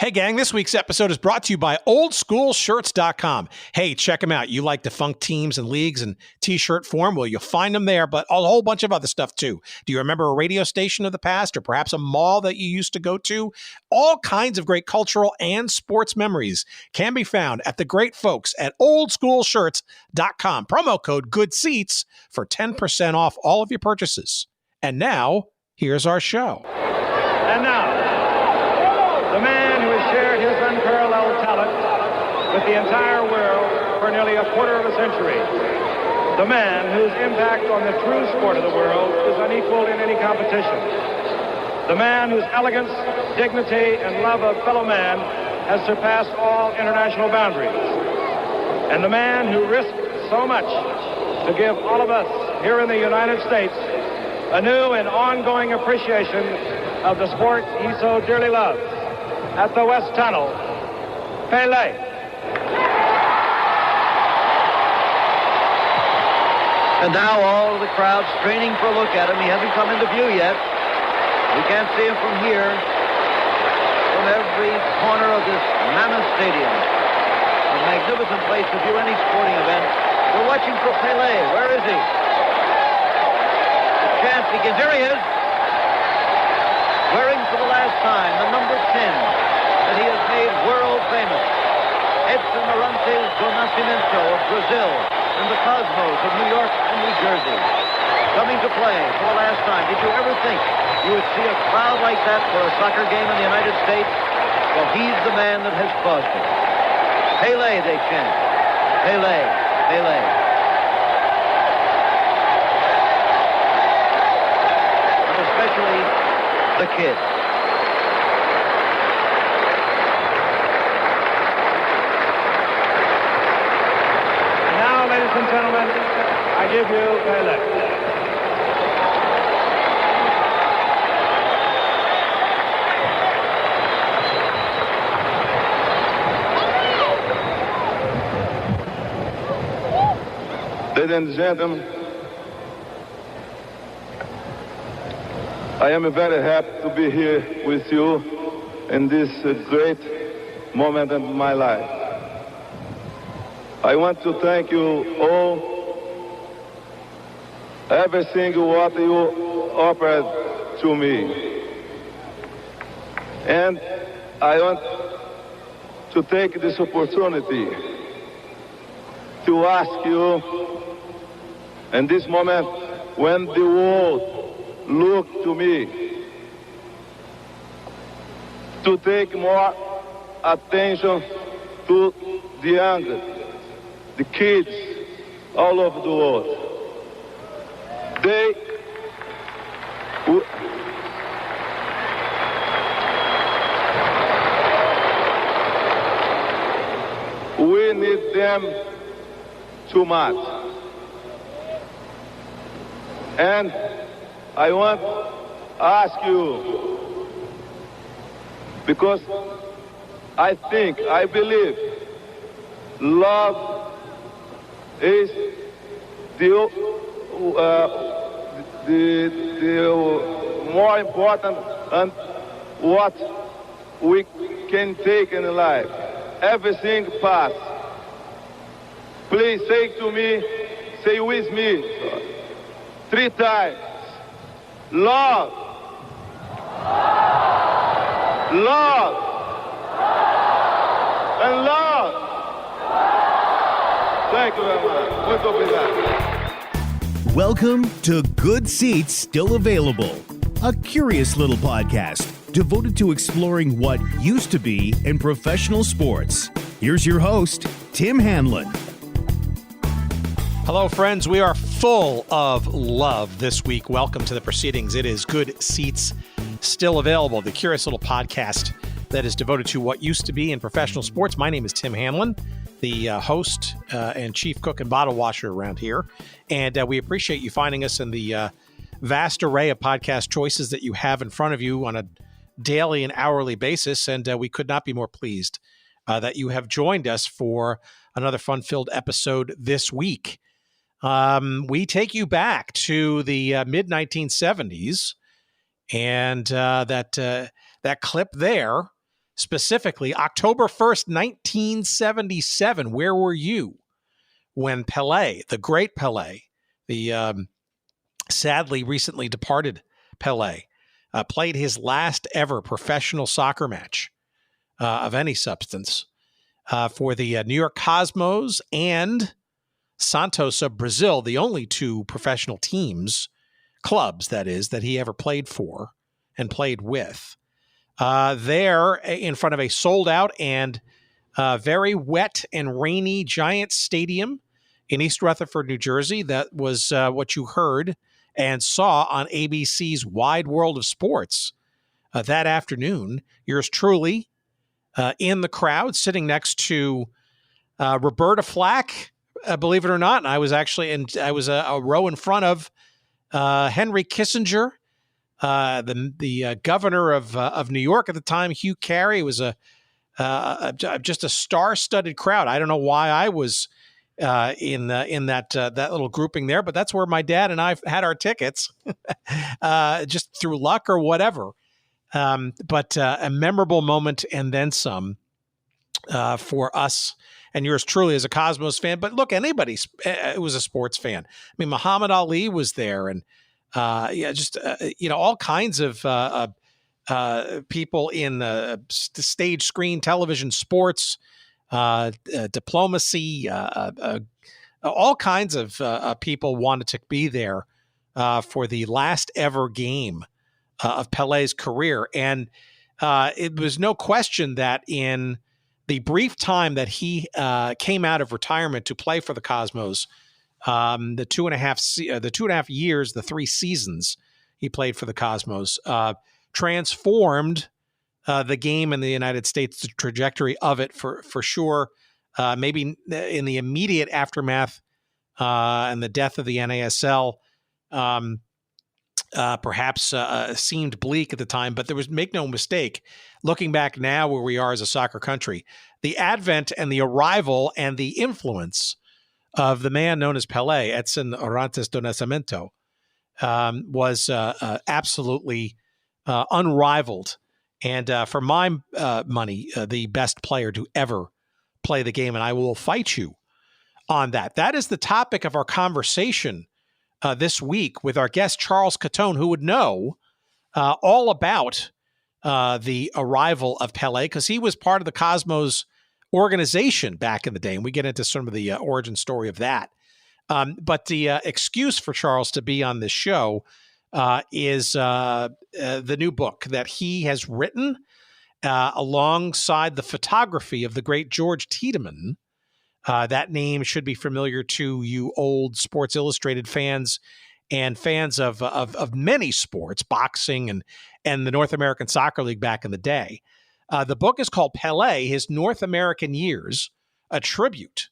Hey, gang, this week's episode is brought to you by oldschoolshirts.com. Hey, check them out. You like defunct teams and leagues and t-shirt form? Well, you'll find them there, but a whole bunch of other stuff, too. Do you remember a radio station of the past or perhaps a mall that you used to go to? All kinds of great cultural and sports memories can be found at the great folks at oldschoolshirts.com. Promo code GOODSEATS for 10% off all of your purchases. And now, here's our show. And now, the man who has shared his unparalleled talent with the entire world for nearly a quarter of a century. The man whose impact on the true sport of the world is unequaled in any competition. The man whose elegance, dignity, and love of fellow man has surpassed all international boundaries. And the man who risked so much to give all of us here in the United States a new and ongoing appreciation of the sport he so dearly loves. At the West Tunnel, Pelé. And now all of the crowd straining for a look at him. He hasn't come into view yet. We can't see him from here. From every corner of this mammoth stadium. A magnificent place to view any sporting event. We're watching for Pelé. Where is he? The chant begins. Here he is. Wearing for the last time the number 10 that he has made world famous. Edson Arantes do Nascimento of Brazil and the Cosmos of New York and New Jersey. Coming to play for the last time. Did you ever think you would see a crowd like that for a soccer game in the United States? Well, he's the man that has caused it. Pelé, they chant. Pelé, Pelé. And especially the kids. And now, ladies and gentlemen, I give you Pelé. Ladies and gentlemen, I am very happy to be here with you in this great moment in my life. I want to thank you all, everything what you offered to me. And I want to take this opportunity to ask you, in this moment when the world look to me, to take more attention to the young, the kids all over the world. We need them too much. And I want to ask you, because I believe love is the more important and what we can take in life. Everything passes. Please say to me, say with me, 3 times. Love. Love. And love. Thank you very much. Muito obrigado. Welcome to Good Seats Still Available, a curious little podcast devoted to exploring what used to be in professional sports. Here's your host, Tim Hanlon. Hello, friends. We are full of love this week. Welcome to the proceedings. It is Good Seats Still Available, the curious little podcast that is devoted to what used to be in professional sports. My name is Tim Hanlon, the host and chief cook and bottle washer around here. And we appreciate you finding us in the vast array of podcast choices that you have in front of you on a daily and hourly basis. And we could not be more pleased that you have joined us for another fun-filled episode this week. We take you back to the mid-1970s, and that clip there specifically October 1st, 1977. Where were you when Pelé, the great Pelé, the sadly recently departed Pelé, played his last ever professional soccer match of any substance for the New York Cosmos and Santos of Brazil, the only two professional clubs, that is, that he ever played for and played with. There in front of a sold-out and very wet and rainy Giant Stadium in East Rutherford, New Jersey. That was what you heard and saw on ABC's Wide World of Sports that afternoon. Yours truly in the crowd, sitting next to Roberta Flack, believe it or not. And I was actually I was a row in front of Henry Kissinger, the governor of New York at the time, Hugh Carey. It was just a star-studded crowd. I don't know why I was in that little grouping there, but that's where my dad and I had our tickets, just through luck or whatever. But a memorable moment and then some for us and yours truly as a Cosmos fan. But look, anybody was a sports fan. I mean, Muhammad Ali was there, and all kinds of people in stage, screen, television, sports, diplomacy, all kinds of people wanted to be there for the last ever game of Pelé's career. And it was no question that in the brief time that he came out of retirement to play for the Cosmos, the 2.5 years, the 3 seasons he played for the Cosmos, transformed the game in the United States, the trajectory of it for sure. Maybe in the immediate aftermath and the death of the NASL, perhaps seemed bleak at the time, but make no mistake, looking back now where we are as a soccer country, the advent and the arrival and the influence of the man known as Pelé, Edson Arantes do Nascimento, was absolutely unrivaled. And for my money, the best player to ever play the game. And I will fight you on that. That is the topic of our conversation this week with our guest, Charles Cuttone, who would know all about the arrival of Pelé, because he was part of the Cosmos organization back in the day. And we get into some of the origin story of that. But the excuse for Charles to be on this show is the new book that he has written alongside the photography of the great George Tiedemann. That name should be familiar to you old Sports Illustrated fans and fans of many sports, boxing and the North American Soccer League back in the day. The book is called Pelé, His North American Years, a Tribute.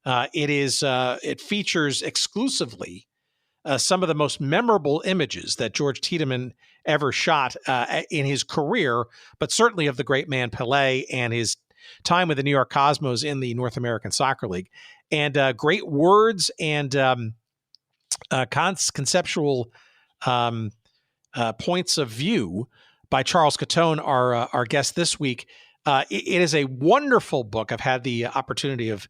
It features exclusively some of the most memorable images that George Tiedemann ever shot in his career, but certainly of the great man Pelé and his time with the New York Cosmos in the North American Soccer League. And great words and conceptual points of view by Charles Cuttone, our guest this week. It is a wonderful book. I've had the opportunity of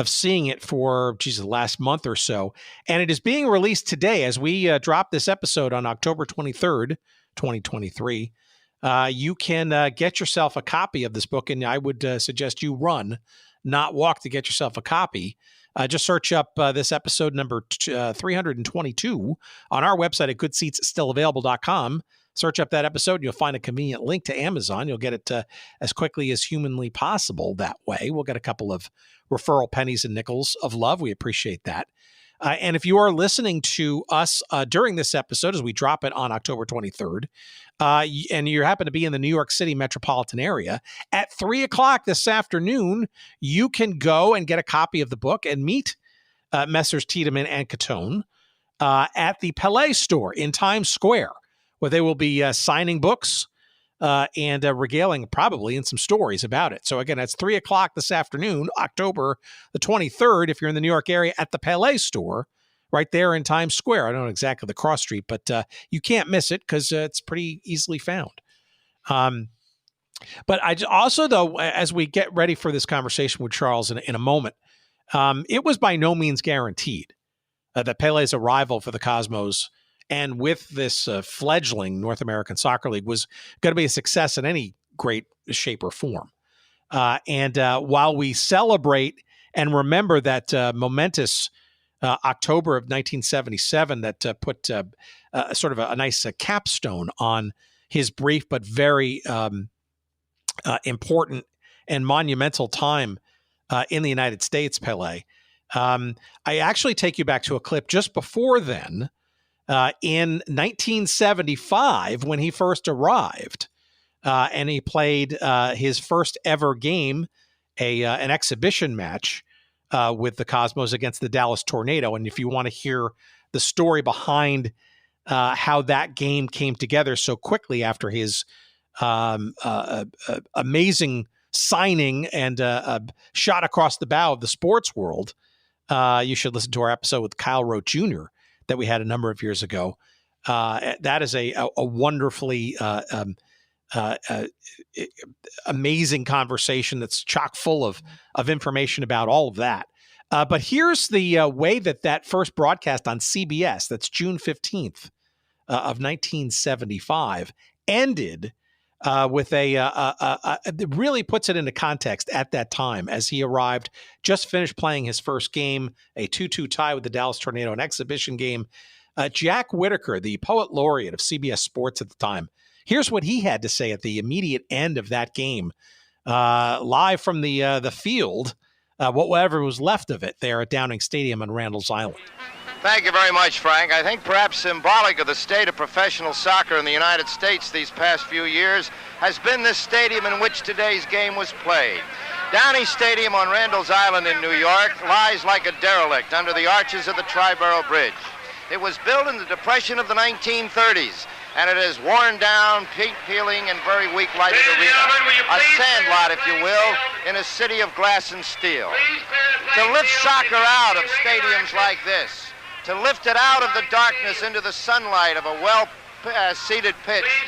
seeing it for, the last month or so. And it is being released today as we drop this episode on October 23rd, 2023. You can get yourself a copy of this book, and I would suggest you run, not walk, to get yourself a copy. Just search up this episode number 322 on our website at goodseatsstillavailable.com. Search up that episode, and you'll find a convenient link to Amazon. You'll get it as quickly as humanly possible that way. We'll get a couple of referral pennies and nickels of love. We appreciate that. And if you are listening to us during this episode, as we drop it on October 23rd, and you happen to be in the New York City metropolitan area, at 3 o'clock this afternoon, you can go and get a copy of the book and meet Messrs. Tiedemann and Cuttone at the Pelé store in Times Square, where they will be signing books and regaling probably in some stories about it. So again, that's 3 o'clock this afternoon, October the 23rd, if you're in the New York area, at the Pelé store right there in Times Square. I don't know exactly the cross street, but you can't miss it because it's pretty easily found. But also, though, as we get ready for this conversation with Charles in a moment, it was by no means guaranteed that Pelé's arrival for the Cosmos and with this fledgling North American Soccer League was going to be a success in any great shape or form. And while we celebrate and remember that momentous October of 1977 that put sort of a nice capstone on his brief but very important and monumental time in the United States, Pelé. I actually take you back to a clip just before then, in 1975, when he first arrived, and he played his first ever game, an exhibition match with the Cosmos against the Dallas Tornado. And if you want to hear the story behind how that game came together so quickly after his amazing signing and shot across the bow of the sports world, you should listen to our episode with Kyle Rote Jr. that we had a number of years ago. That is a wonderfully amazing conversation that's chock full of information about all of that. But here's the way that first broadcast on CBS, that's June 15th of 1975, ended with it really puts it into context at that time as he arrived, just finished playing his first game, a 2-2 tie with the Dallas Tornado, an exhibition game. Jack Whitaker, the poet laureate of CBS Sports at the time, here's what he had to say at the immediate end of that game, live from the field, whatever was left of it there at Downing Stadium on Randall's Island. Thank you very much, Frank. I think perhaps symbolic of the state of professional soccer in the United States these past few years has been this stadium in which today's game was played. Downing Stadium on Randall's Island in New York lies like a derelict under the arches of the Triborough Bridge. It was built in the Depression of the 1930s, and it is worn down, peeling, and very weak lighted arena. A sandlot, if you will, in a city of glass and steel. To lift soccer out of stadiums like this, to lift it out of the darkness into the sunlight of a well-seated pitch,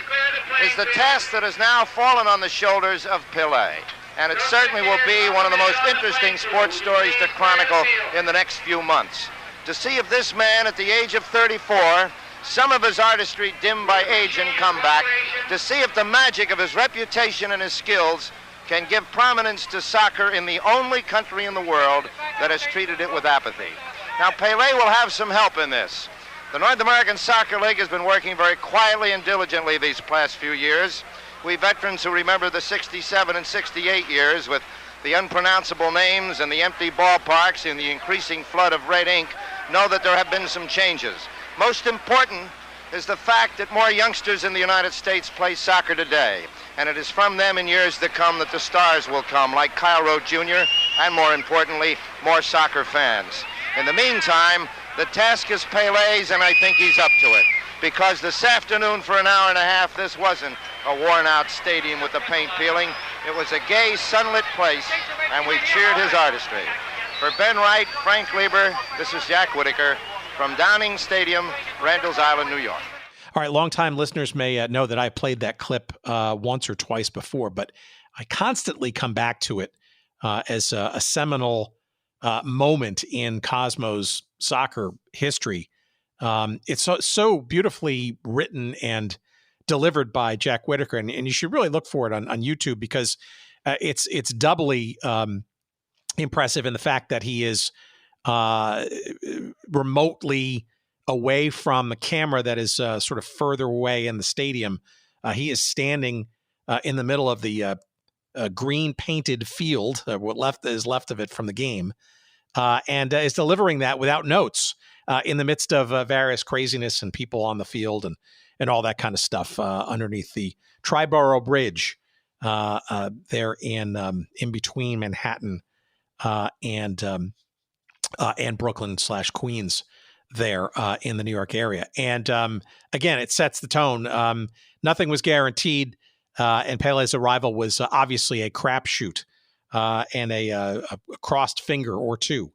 is the task that has now fallen on the shoulders of Pelé. And it certainly will be one of the most interesting sports stories to chronicle in the next few months. To see if this man, at the age of 34, some of his artistry dimmed by age and comeback, to see if the magic of his reputation and his skills can give prominence to soccer in the only country in the world that has treated it with apathy. Now, Pelé will have some help in this. The North American Soccer League has been working very quietly and diligently these past few years. We veterans who remember the 67 and 68 years with the unpronounceable names and the empty ballparks and the increasing flood of red ink know that there have been some changes. Most important is the fact that more youngsters in the United States play soccer today, and it is from them in years to come that the stars will come, like Kyle Rote Jr., and more importantly, more soccer fans. In the meantime, the task is Pelé's, and I think he's up to it. Because this afternoon, for an hour and a half, this wasn't a worn-out stadium with the paint peeling. It was a gay, sunlit place, and we cheered his artistry. For Ben Wright, Frank Lieber, this is Jack Whitaker from Downing Stadium, Randall's Island, New York. All right, longtime listeners may know that I played that clip once or twice before, but I constantly come back to it as a seminal moment in Cosmos soccer history. It's so beautifully written and delivered by Jack Whitaker, and you should really look for it on YouTube because it's doubly impressive in the fact that he is remotely away from the camera that is sort of further away in the stadium. He is standing in the middle of the green painted field, what is left of it from the game, and is delivering that without notes in the midst of various craziness and people on the field and all that kind of stuff underneath the Triborough Bridge there in between Manhattan and Brooklyn/Queens there in the New York area. And again, it sets the tone. Nothing was guaranteed, and Pelé's arrival was obviously a crapshoot and a crossed finger or two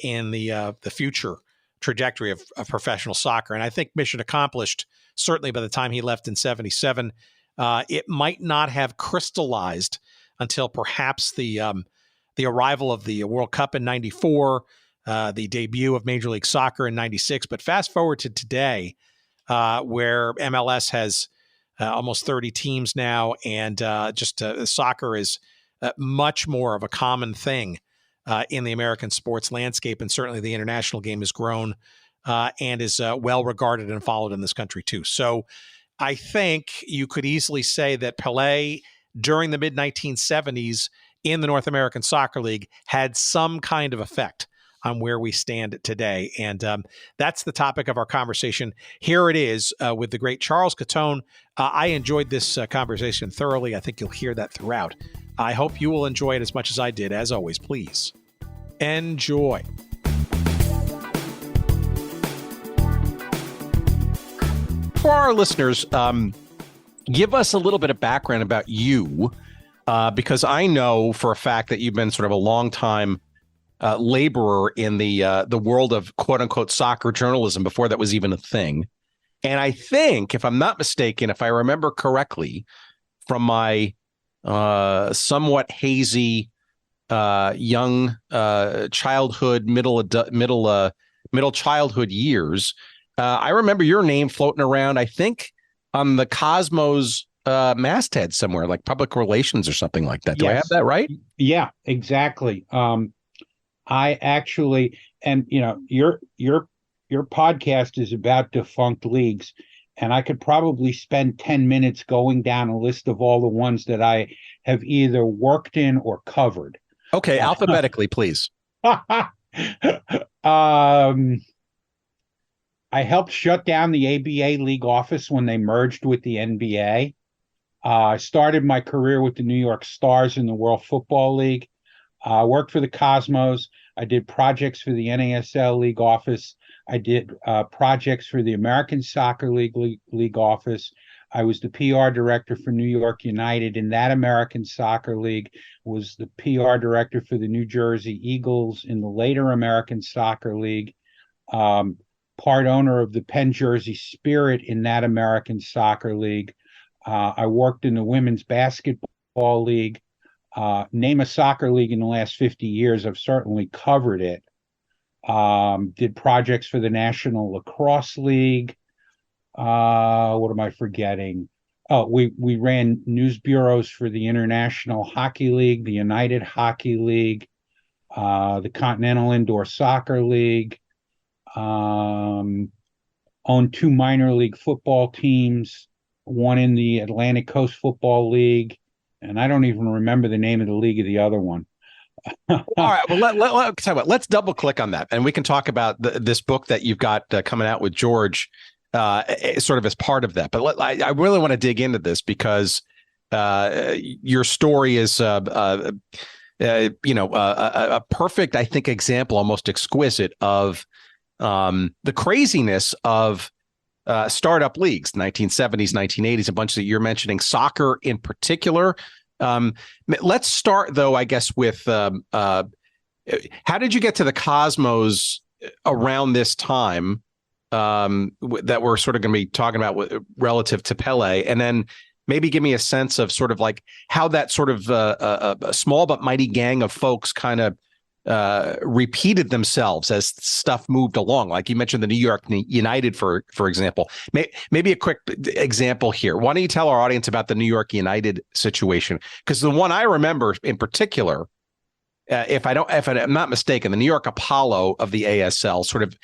in the future trajectory of professional soccer. And I think mission accomplished, certainly by the time he left in 77. It might not have crystallized until perhaps the arrival of the World Cup in '94, the debut of Major League Soccer in '96. But fast forward to today, where MLS has almost 30 teams now, and soccer is much more of a common thing in the American sports landscape, and certainly the international game has grown and is well regarded and followed in this country too. So I think you could easily say that Pelé during the mid-1970s in the North American Soccer League had some kind of effect on where we stand today. And that's the topic of our conversation. Here it is with the great Charles Cuttone. I enjoyed this conversation thoroughly. I think you'll hear that throughout. I hope you will enjoy it as much as I did. As always, please enjoy. For our listeners, give us a little bit of background about you, because I know for a fact that you've been sort of a long time laborer in the world of quote unquote soccer journalism before that was even a thing. And I think, if I'm not mistaken, if I remember correctly, from my somewhat hazy young childhood, middle childhood years, I remember your name floating around, I think, on the Cosmos masthead somewhere, like public relations or something like that. Do I have that right? Yeah, exactly. I actually, and your podcast is about defunct leagues, and I could probably spend 10 minutes going down a list of all the ones that I have either worked in or covered. Okay, alphabetically, please. I helped shut down the ABA league office when they merged with the NBA. I started my career with the New York Stars in the World Football League. I worked for the Cosmos. I did projects for the NASL league office. I did projects for the American Soccer League office. I was the PR director for New York United in that American Soccer League, was the PR director for the New Jersey Eagles in the later American Soccer League, part owner of the Penn Jersey Spirit in that American Soccer League. I worked in the Women's Basketball League. Name a soccer league in the last 50 years, I've certainly covered it. Did projects for the National Lacrosse League. What am I forgetting? Oh, we ran news bureaus for the International Hockey League, the United Hockey League, the Continental Indoor Soccer League, owned 2 minor league football teams, one in the Atlantic Coast Football League, and I don't even remember the name of the league of the other one. All right. Well, let's double click on that, and we can talk about this book that you've got coming out with George, sort of as part of that. But I really want to dig into this because your story is, a perfect, I think, example, almost exquisite of the craziness of startup leagues, 1970s, 1980s, a bunch that you're mentioning, soccer in particular. Let's start, though, I guess, with how did you get to the Cosmos around this time that we're sort of going to be talking about relative to Pelé? And then maybe give me a sense of sort of like how that sort of a small but mighty gang of folks kind of repeated themselves as stuff moved along. Like you mentioned the New York United, for example. Maybe a quick example here. Why don't you tell our audience about the New York United situation? Because the one I remember in particular, if I'm not mistaken, the New York Apollo of the ASL sort of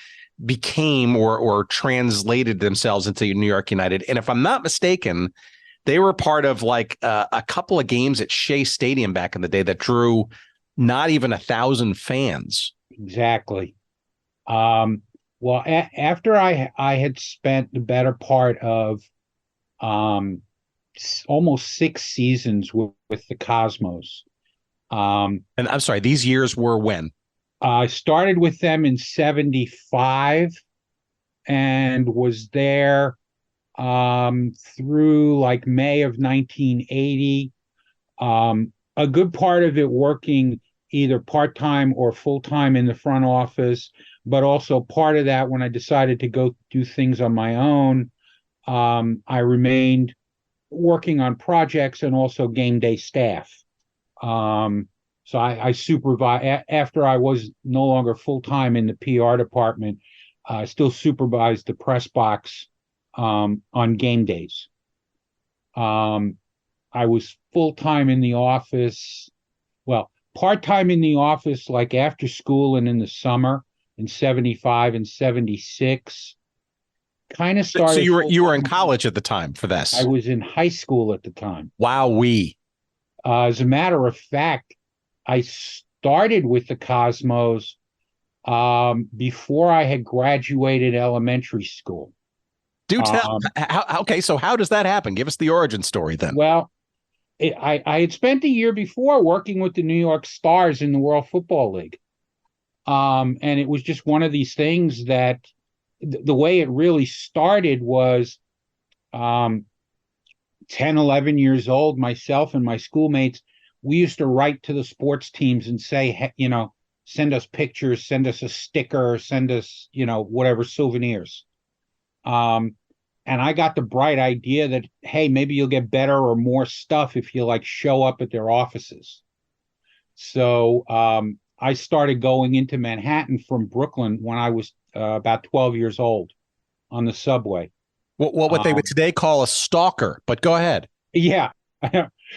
became or translated themselves into New York United. And if I'm not mistaken, they were part of like a couple of games at Shea Stadium back in the day that drew not even 1,000 fans. Exactly. Well, after I had spent the better part of almost 6 seasons with the Cosmos. And I'm sorry, these years were when? I started with them in 75 and was there through like May of 1980. A good part of it working either part-time or full-time in the front office, but also part of that when I decided to go do things on my own, I remained working on projects and also game day staff. So I supervise after I was no longer full time in the PR department. I still supervised the press box on game days. I was full time in the office. Well, part time in the office, like after school and in the summer in '75 and '76. Kind of started. So you were in college at the time for this. I was in high school at the time. Wowee. As a matter of fact, I started with the Cosmos before I had graduated elementary school. Do tell. Okay, so how does that happen? Give us the origin story then. Well, I had spent a year before working with the New York Stars in the World Football League. And it was just one of these things that the way it really started was 10, 11 years old, myself and my schoolmates, we used to write to the sports teams and say, send us pictures, send us a sticker, send us, whatever souvenirs. And I got the bright idea that, hey, maybe you'll get better or more stuff if you show up at their offices. So I started going into Manhattan from Brooklyn when I was about 12 years old on the subway. What they would today call a stalker, but go ahead. Yeah.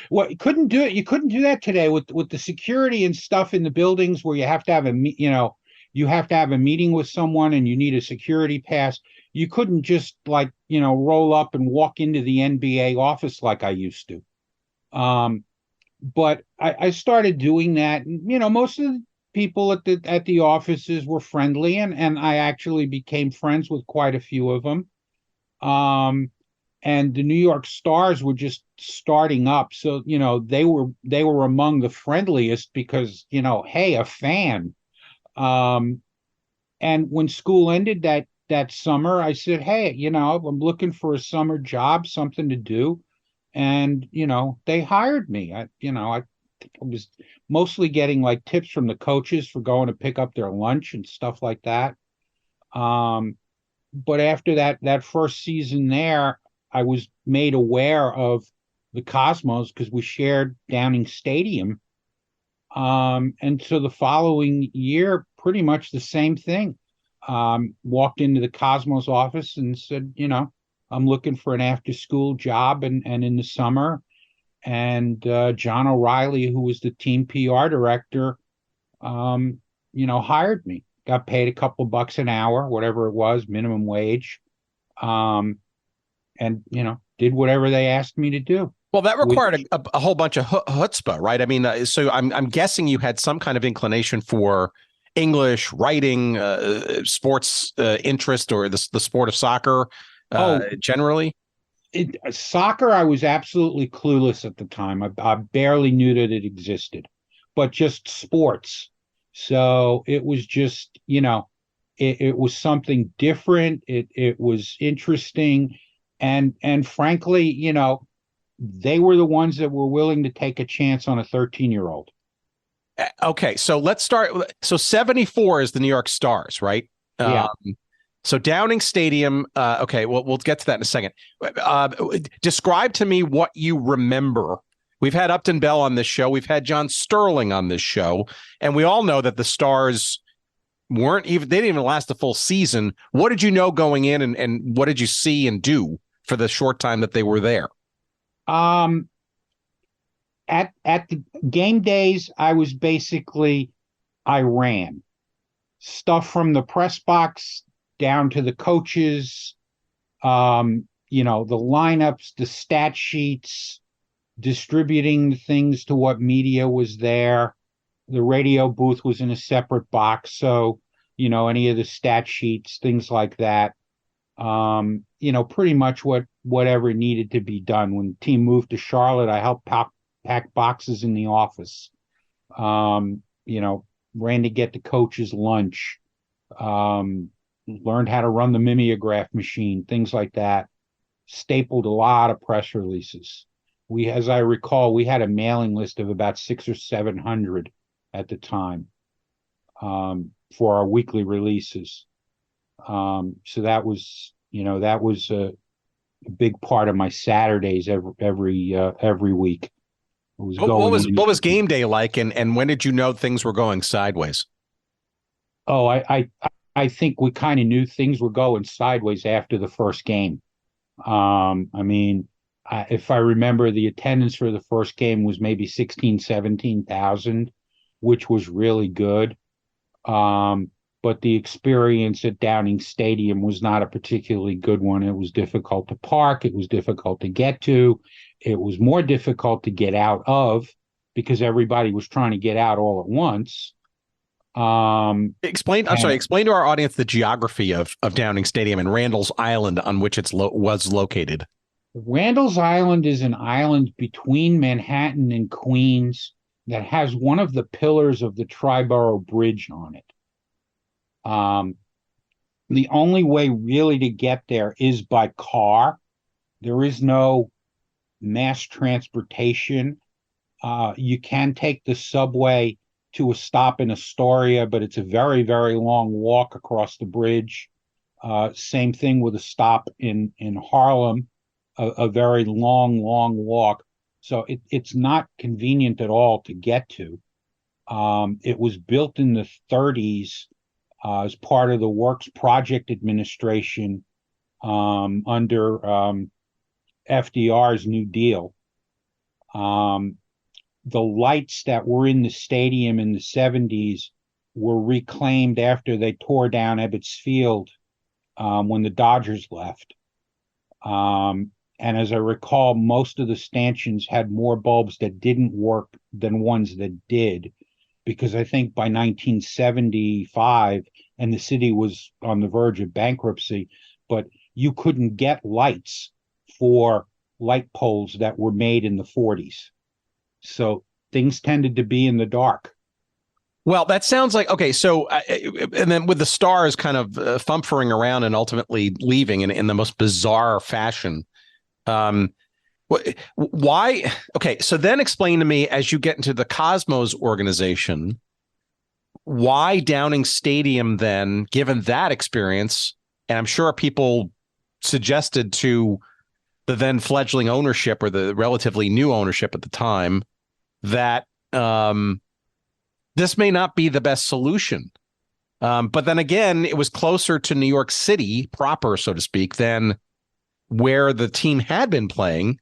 Well, you couldn't do it. You couldn't do that today with the security and stuff in the buildings where you have to have you have to have a meeting with someone and you need a security pass. You couldn't just roll up and walk into the NBA office like I used to. But I started doing that. Most of the people at the offices were friendly, and I actually became friends with quite a few of them. And the New York Stars were just starting up, so they were among the friendliest because hey, a fan. And when school ended that summer, I said, hey, I'm looking for a summer job, something to do, and they hired me. I was mostly getting tips from the coaches for going to pick up their lunch and stuff like that. But after that first season there, I was made aware of the Cosmos because we shared Downing Stadium. And so the following year, pretty much the same thing. Walked into the Cosmos office and said, I'm looking for an after-school job and in the summer. And John O'Reilly, who was the team PR director, hired me. Got paid a couple bucks an hour, whatever it was, minimum wage. And did whatever they asked me to do. Well, that required a whole bunch of chutzpah, right? I mean, so I'm guessing you had some kind of inclination for English, writing, sports interest, or the sport of soccer generally. Soccer, I was absolutely clueless at the time. I barely knew that it existed, but just sports. So it was just, it was something different. It was interesting. And frankly, they were the ones that were willing to take a chance on a 13-year-old. Okay, so let's start. So 74 is the New York Stars, right? Yeah. So Downing Stadium. Okay, well, we'll get to that in a second. Describe to me what you remember. We've had Upton Bell on this show. We've had John Sterling on this show, and we all know that the Stars they didn't even last a full season. What did you know going in, and what did you see and do for the short time that they were there? At the game days, I ran stuff from the press box down to the coaches, the lineups, the stat sheets, distributing things to what media was there. The radio booth was in a separate box, so any of the stat sheets, things like that. Pretty much whatever needed to be done. When the team moved to Charlotte, I helped pack boxes in the office. Ran to get the coach's lunch. Learned how to run the mimeograph machine, things like that. Stapled a lot of press releases. As I recall, we had a mailing list of about 600 or 700 at the time for our weekly releases. So that was a big part of my Saturdays every week. It was going What was game day like, and when did you know things were going sideways? Oh, I think we kind of knew things were going sideways after the first game. I mean, if I remember, the attendance for the first game was maybe 16, 17,000, which was really good. But the experience at Downing Stadium was not a particularly good one. It was difficult to park. It was difficult to get to. It was more difficult to get out of because everybody was trying to get out all at once. Explain to our audience the geography of Downing Stadium and Randall's Island on which it was located. Randall's Island is an island between Manhattan and Queens that has one of the pillars of the Triborough Bridge on it. The only way really to get there is by car. There is no mass transportation. You can take the subway to a stop in Astoria, but it's a very, very long walk across the bridge. Same thing with a stop in Harlem, a very long, long walk. So it's not convenient at all to get to. It was built in the 30s as part of the Works Project Administration under FDR's New Deal. The lights that were in the stadium in the 70s were reclaimed after they tore down Ebbets Field when the Dodgers left. And as I recall, most of the stanchions had more bulbs that didn't work than ones that did, because I think by 1975, and the city was on the verge of bankruptcy, but you couldn't get lights for light poles that were made in the 40s. So things tended to be in the dark. Well, that sounds like, okay, so, and then with the stars kind of fumphering around and ultimately leaving in the most bizarre fashion. Why? Okay, so then explain to me, as you get into the Cosmos organization, why Downing Stadium then, given that experience, and I'm sure people suggested to the then fledgling ownership or the relatively new ownership at the time that this may not be the best solution. But then again, it was closer to New York City proper, so to speak, than where the team had been playing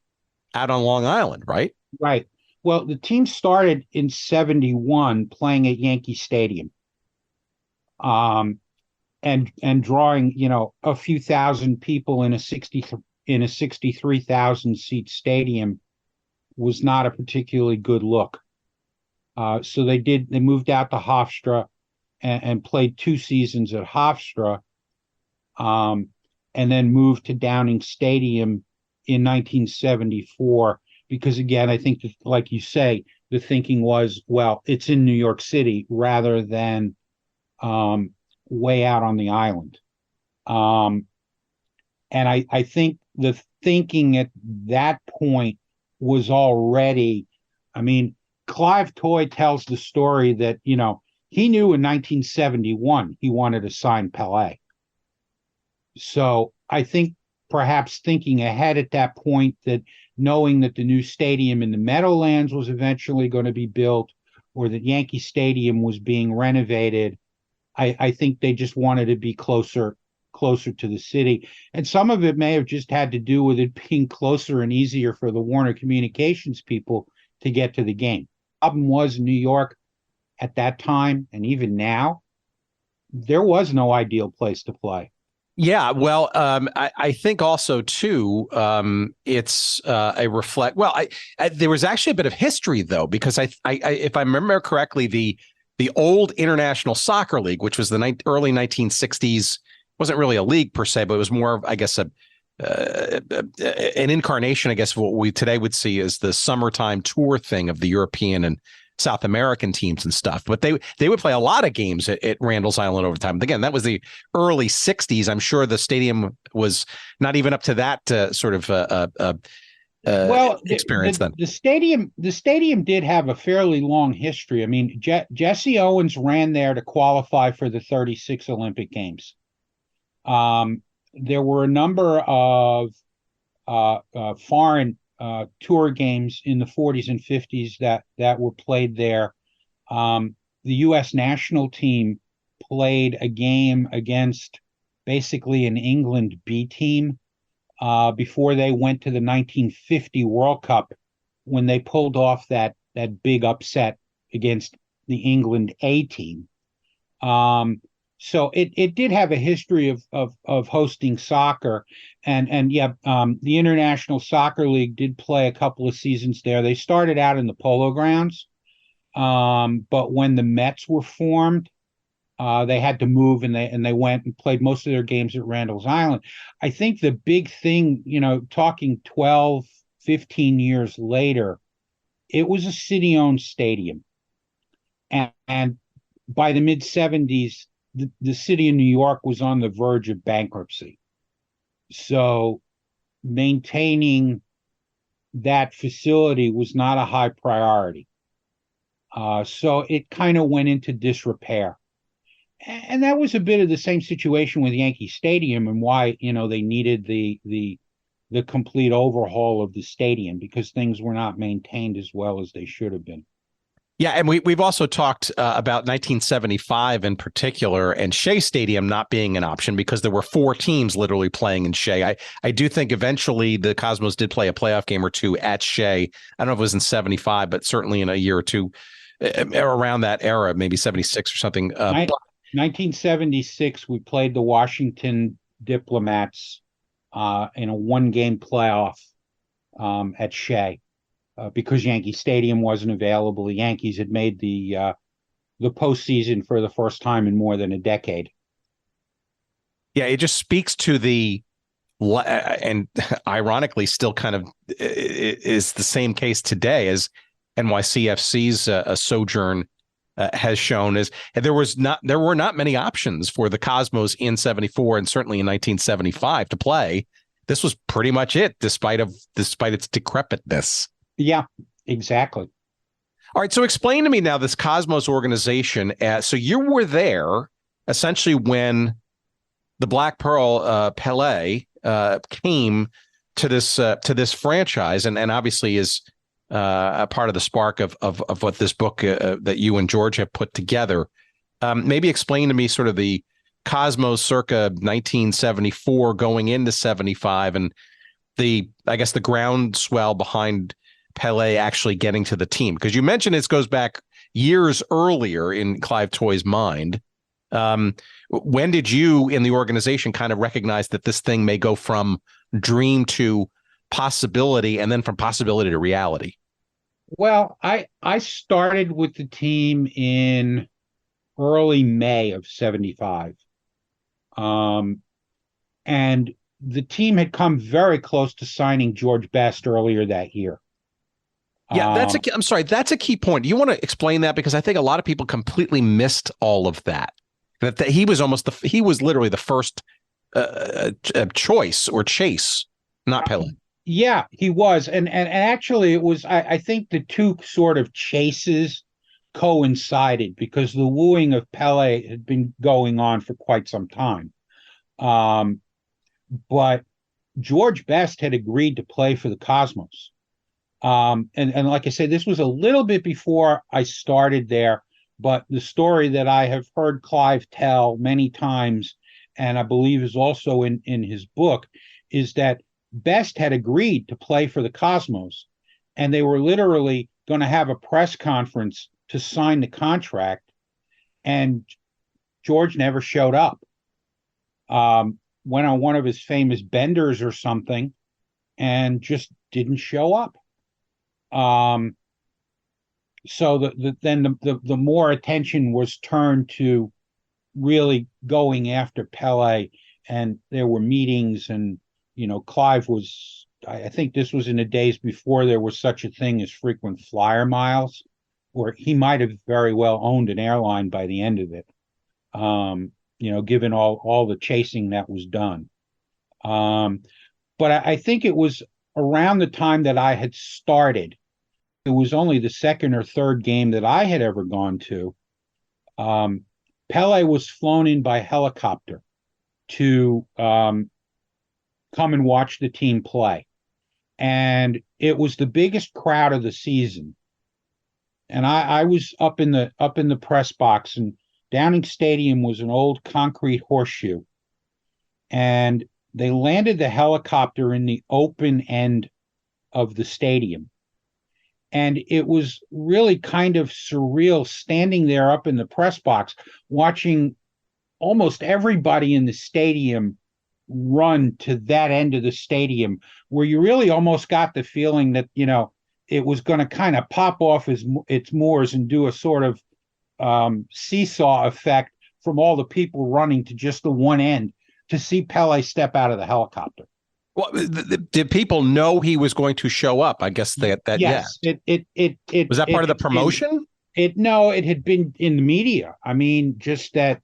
out on Long Island, right? Right. Well, the team started in 71 playing at Yankee Stadium. And drawing, a few thousand people in a 63,000 seat stadium was not a particularly good look. So they moved out to Hofstra and played 2 seasons at Hofstra, and then moved to Downing Stadium in 1974, because again, I think that, like you say, the thinking was, well, it's in New York City rather than way out on the island. And I think the thinking at that point was already, I mean, Clive Toye tells the story that, he knew in 1971 he wanted to sign Pelé. So I think perhaps thinking ahead at that point, that knowing that the new stadium in the Meadowlands was eventually going to be built, or that Yankee Stadium was being renovated, I think they just wanted to be closer to the city. And some of it may have just had to do with it being closer and easier for the Warner Communications people to get to the game. The problem was, New York at that time, and even now, there was no ideal place to play. Yeah, well, I think also too, it's a reflect. Well, there was actually a bit of history though, because I if I remember correctly, the old International Soccer League, which was the early 1960s, wasn't really a league per se, but it was more of, I guess, an incarnation, I guess, of what we today would see as the summertime tour thing of the European and South American teams and stuff. But they would play a lot of games at Randall's Island over time. Again, that was the early 60s. I'm sure the stadium was not even up to that experience then. The stadium did have a fairly long history. I mean, Jesse Owens ran there to qualify for the 36 Olympic Games. There were a number of foreign tour games in the 40s and 50s that were played there. The U.S. national team played a game against basically an England B team before they went to the 1950 World Cup, when they pulled off that big upset against the England A team. So it did have a history of hosting soccer, and the International Soccer League did play a couple of seasons there. They started out in the Polo Grounds, but when the Mets were formed, they had to move, and they went and played most of their games at Randall's Island. I think the big thing, talking 12, 15 years later, it was a city-owned stadium, and by the mid 70s, the city of New York was on the verge of bankruptcy. So maintaining that facility was not a high priority. So it kind of went into disrepair. And that was a bit of the same situation with Yankee Stadium, and why, they needed the complete overhaul of the stadium, because things were not maintained as well as they should have been. Yeah, and we've also talked about 1975 in particular, and Shea Stadium not being an option because there were 4 teams literally playing in Shea. I do think eventually the Cosmos did play a playoff game or two at Shea. I don't know if it was in 75, but certainly in a year or two around that era, maybe 76 or something. 1976, we played the Washington Diplomats in a 1-game playoff at Shea. Because Yankee Stadium wasn't available, the Yankees had made the postseason for the first time in more than a decade. Yeah, it just speaks to the, and ironically, still kind of is the same case today as NYCFC's sojourn has shown. Is there were not many options for the Cosmos in 74 and certainly in 1975 to play. This was pretty much it, despite its decrepitness. Yeah, exactly. All right. So explain to me now this Cosmos organization. So you were there essentially when the Black Pearl Pelé came to this franchise, and obviously is a part of the spark of what this book that you and George have put together. Maybe explain to me sort of the Cosmos circa 1974 going into 75, and the groundswell behind Pelé actually getting to the team, because you mentioned it goes back years earlier in Clive Toye's mind. When did you in the organization kind of recognize that this thing may go from dream to possibility, and then from possibility to reality? Well, I started with the team in early May of 75. And the team had come very close to signing George Best earlier that year. Yeah, I'm sorry, that's a key point. Do you want to explain that? Because I think a lot of people completely missed all of that. That he was literally the first choice or chase, not Pelé. Yeah, he was. And actually it was, I think the two sort of chases coincided, because the wooing of Pelé had been going on for quite some time. But George Best had agreed to play for the Cosmos. And like I said, this was a little bit before I started there, but the story that I have heard Clive tell many times, and I believe is also in his book, is that Best had agreed to play for the Cosmos, and they were literally going to have a press conference to sign the contract, and George never showed up. Went on one of his famous benders or something, and just didn't show up. So the more attention was turned to really going after Pelé, and there were meetings, and Clive was, I think this was in the days before there was such a thing as frequent flyer miles, where he might have very well owned an airline by the end of it, given all the chasing that was done. But I think it was around the time that I had started. It was only the second or third game that I had ever gone to. Pelé was flown in by helicopter to come and watch the team play. and it was the biggest crowd of the season. And I was up in the press box, and Downing Stadium was an old concrete horseshoe, and they landed the helicopter in the open end of the stadium. And it was really kind of surreal standing there up in the press box, watching almost everybody in the stadium run to that end of the stadium, where you really almost got the feeling that, it was going to kind of pop off its moors and do a sort of seesaw effect from all the people running to just the one end to see Pelé step out of the helicopter. Well, did people know he was going to show up? I guess that yes. Yeah. It was that part of the promotion? No, it had been in the media. I mean, just that,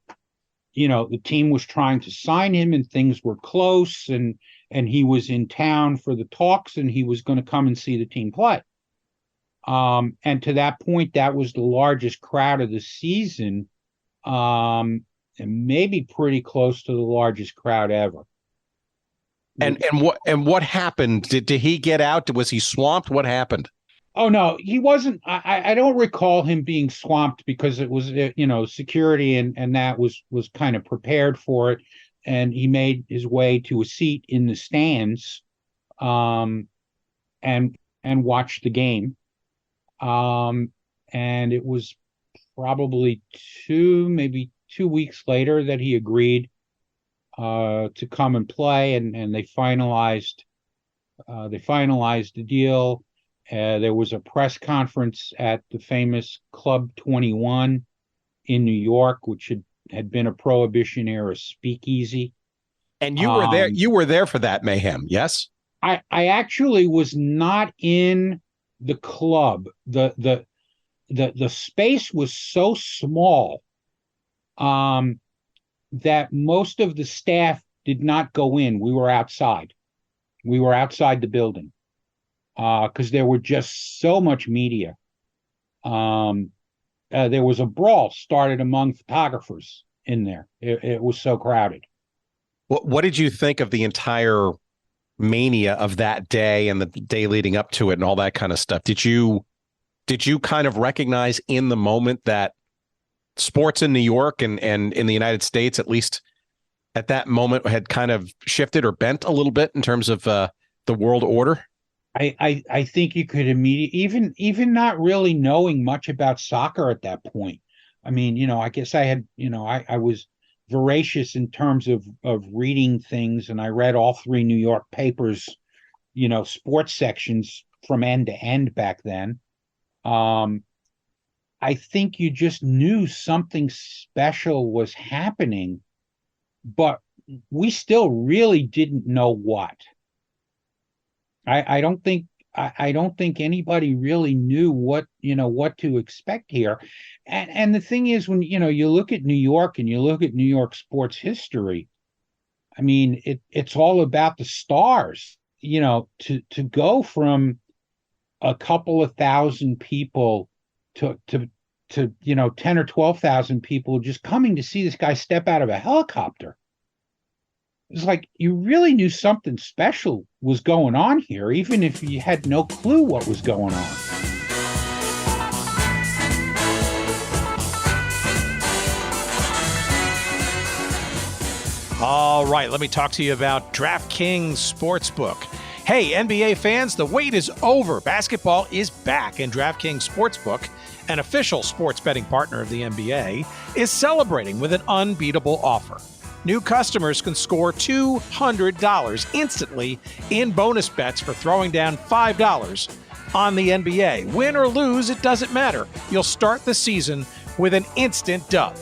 the team was trying to sign him and things were close, and he was in town for the talks, and he was going to come and see the team play. And to that point, that was the largest crowd of the season, and maybe pretty close to the largest crowd ever. And what happened? Did he get out? Was he swamped? What happened? Oh no, he wasn't. I don't recall him being swamped, because it was security and that was kind of prepared for it, and he made his way to a seat in the stands, and watched the game. And it was probably maybe 2 weeks later that he agreed to come and play, and they finalized the deal. There was a press conference at the famous Club 21 in New York, which had been a Prohibition era speakeasy. And you were there. You were there for that mayhem, yes? I actually was not in the club. The space was so small that most of the staff did not go in. We were outside. We were outside the building because there were just so much media. There was a brawl started among photographers in there. It was so crowded. What did you think of the entire mania of that day and the day leading up to it and all that kind of stuff? Did you kind of recognize in the moment that sports in New York and in the United States, at least at that moment, had kind of shifted or bent a little bit in terms of the world order? I think you could immediately, even not really knowing much about soccer at that point. I mean, I guess I had, I was voracious in terms of reading things, and I read all 3 New York papers, sports sections from end to end back then. I think you just knew something special was happening, but we still really didn't know what. I don't think anybody really knew what to expect here. And the thing is, when you look at New York and you look at New York sports history, I mean, it's all about the stars. To go from a couple of thousand people to 10 or 12,000 people just coming to see this guy step out of a helicopter. It's like you really knew something special was going on here, even if you had no clue what was going on. All right, let me talk to you about DraftKings Sportsbook. Hey, NBA fans, the wait is over. Basketball is back, and DraftKings Sportsbook, an official sports betting partner of the NBA, is celebrating with an unbeatable offer. New customers can score $200 instantly in bonus bets for throwing down $5 on the NBA. Win or lose, it doesn't matter. You'll start the season with an instant dub.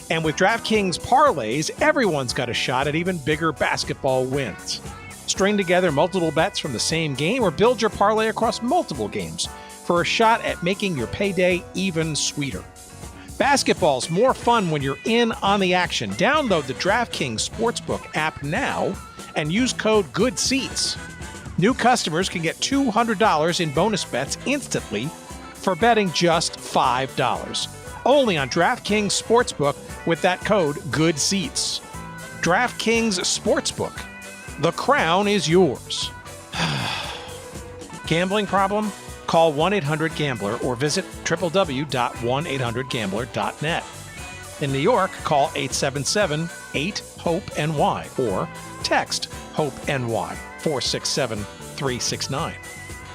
And with DraftKings parlays, everyone's got a shot at even bigger basketball wins. String together multiple bets from the same game or build your parlay across multiple games for a shot at making your payday even sweeter. Basketball's more fun when you're in on the action. Download the DraftKings Sportsbook app now and use code GOODSEATS. New customers can get $200 in bonus bets instantly for betting just $5. Only on DraftKings Sportsbook with that code GOODSEATS. DraftKings Sportsbook. The crown is yours. Gambling problem? Call 1-800-GAMBLER or visit www.1800gambler.net. In New York, call 877-8-HOPE-NY or text HOPE-NY 467-369.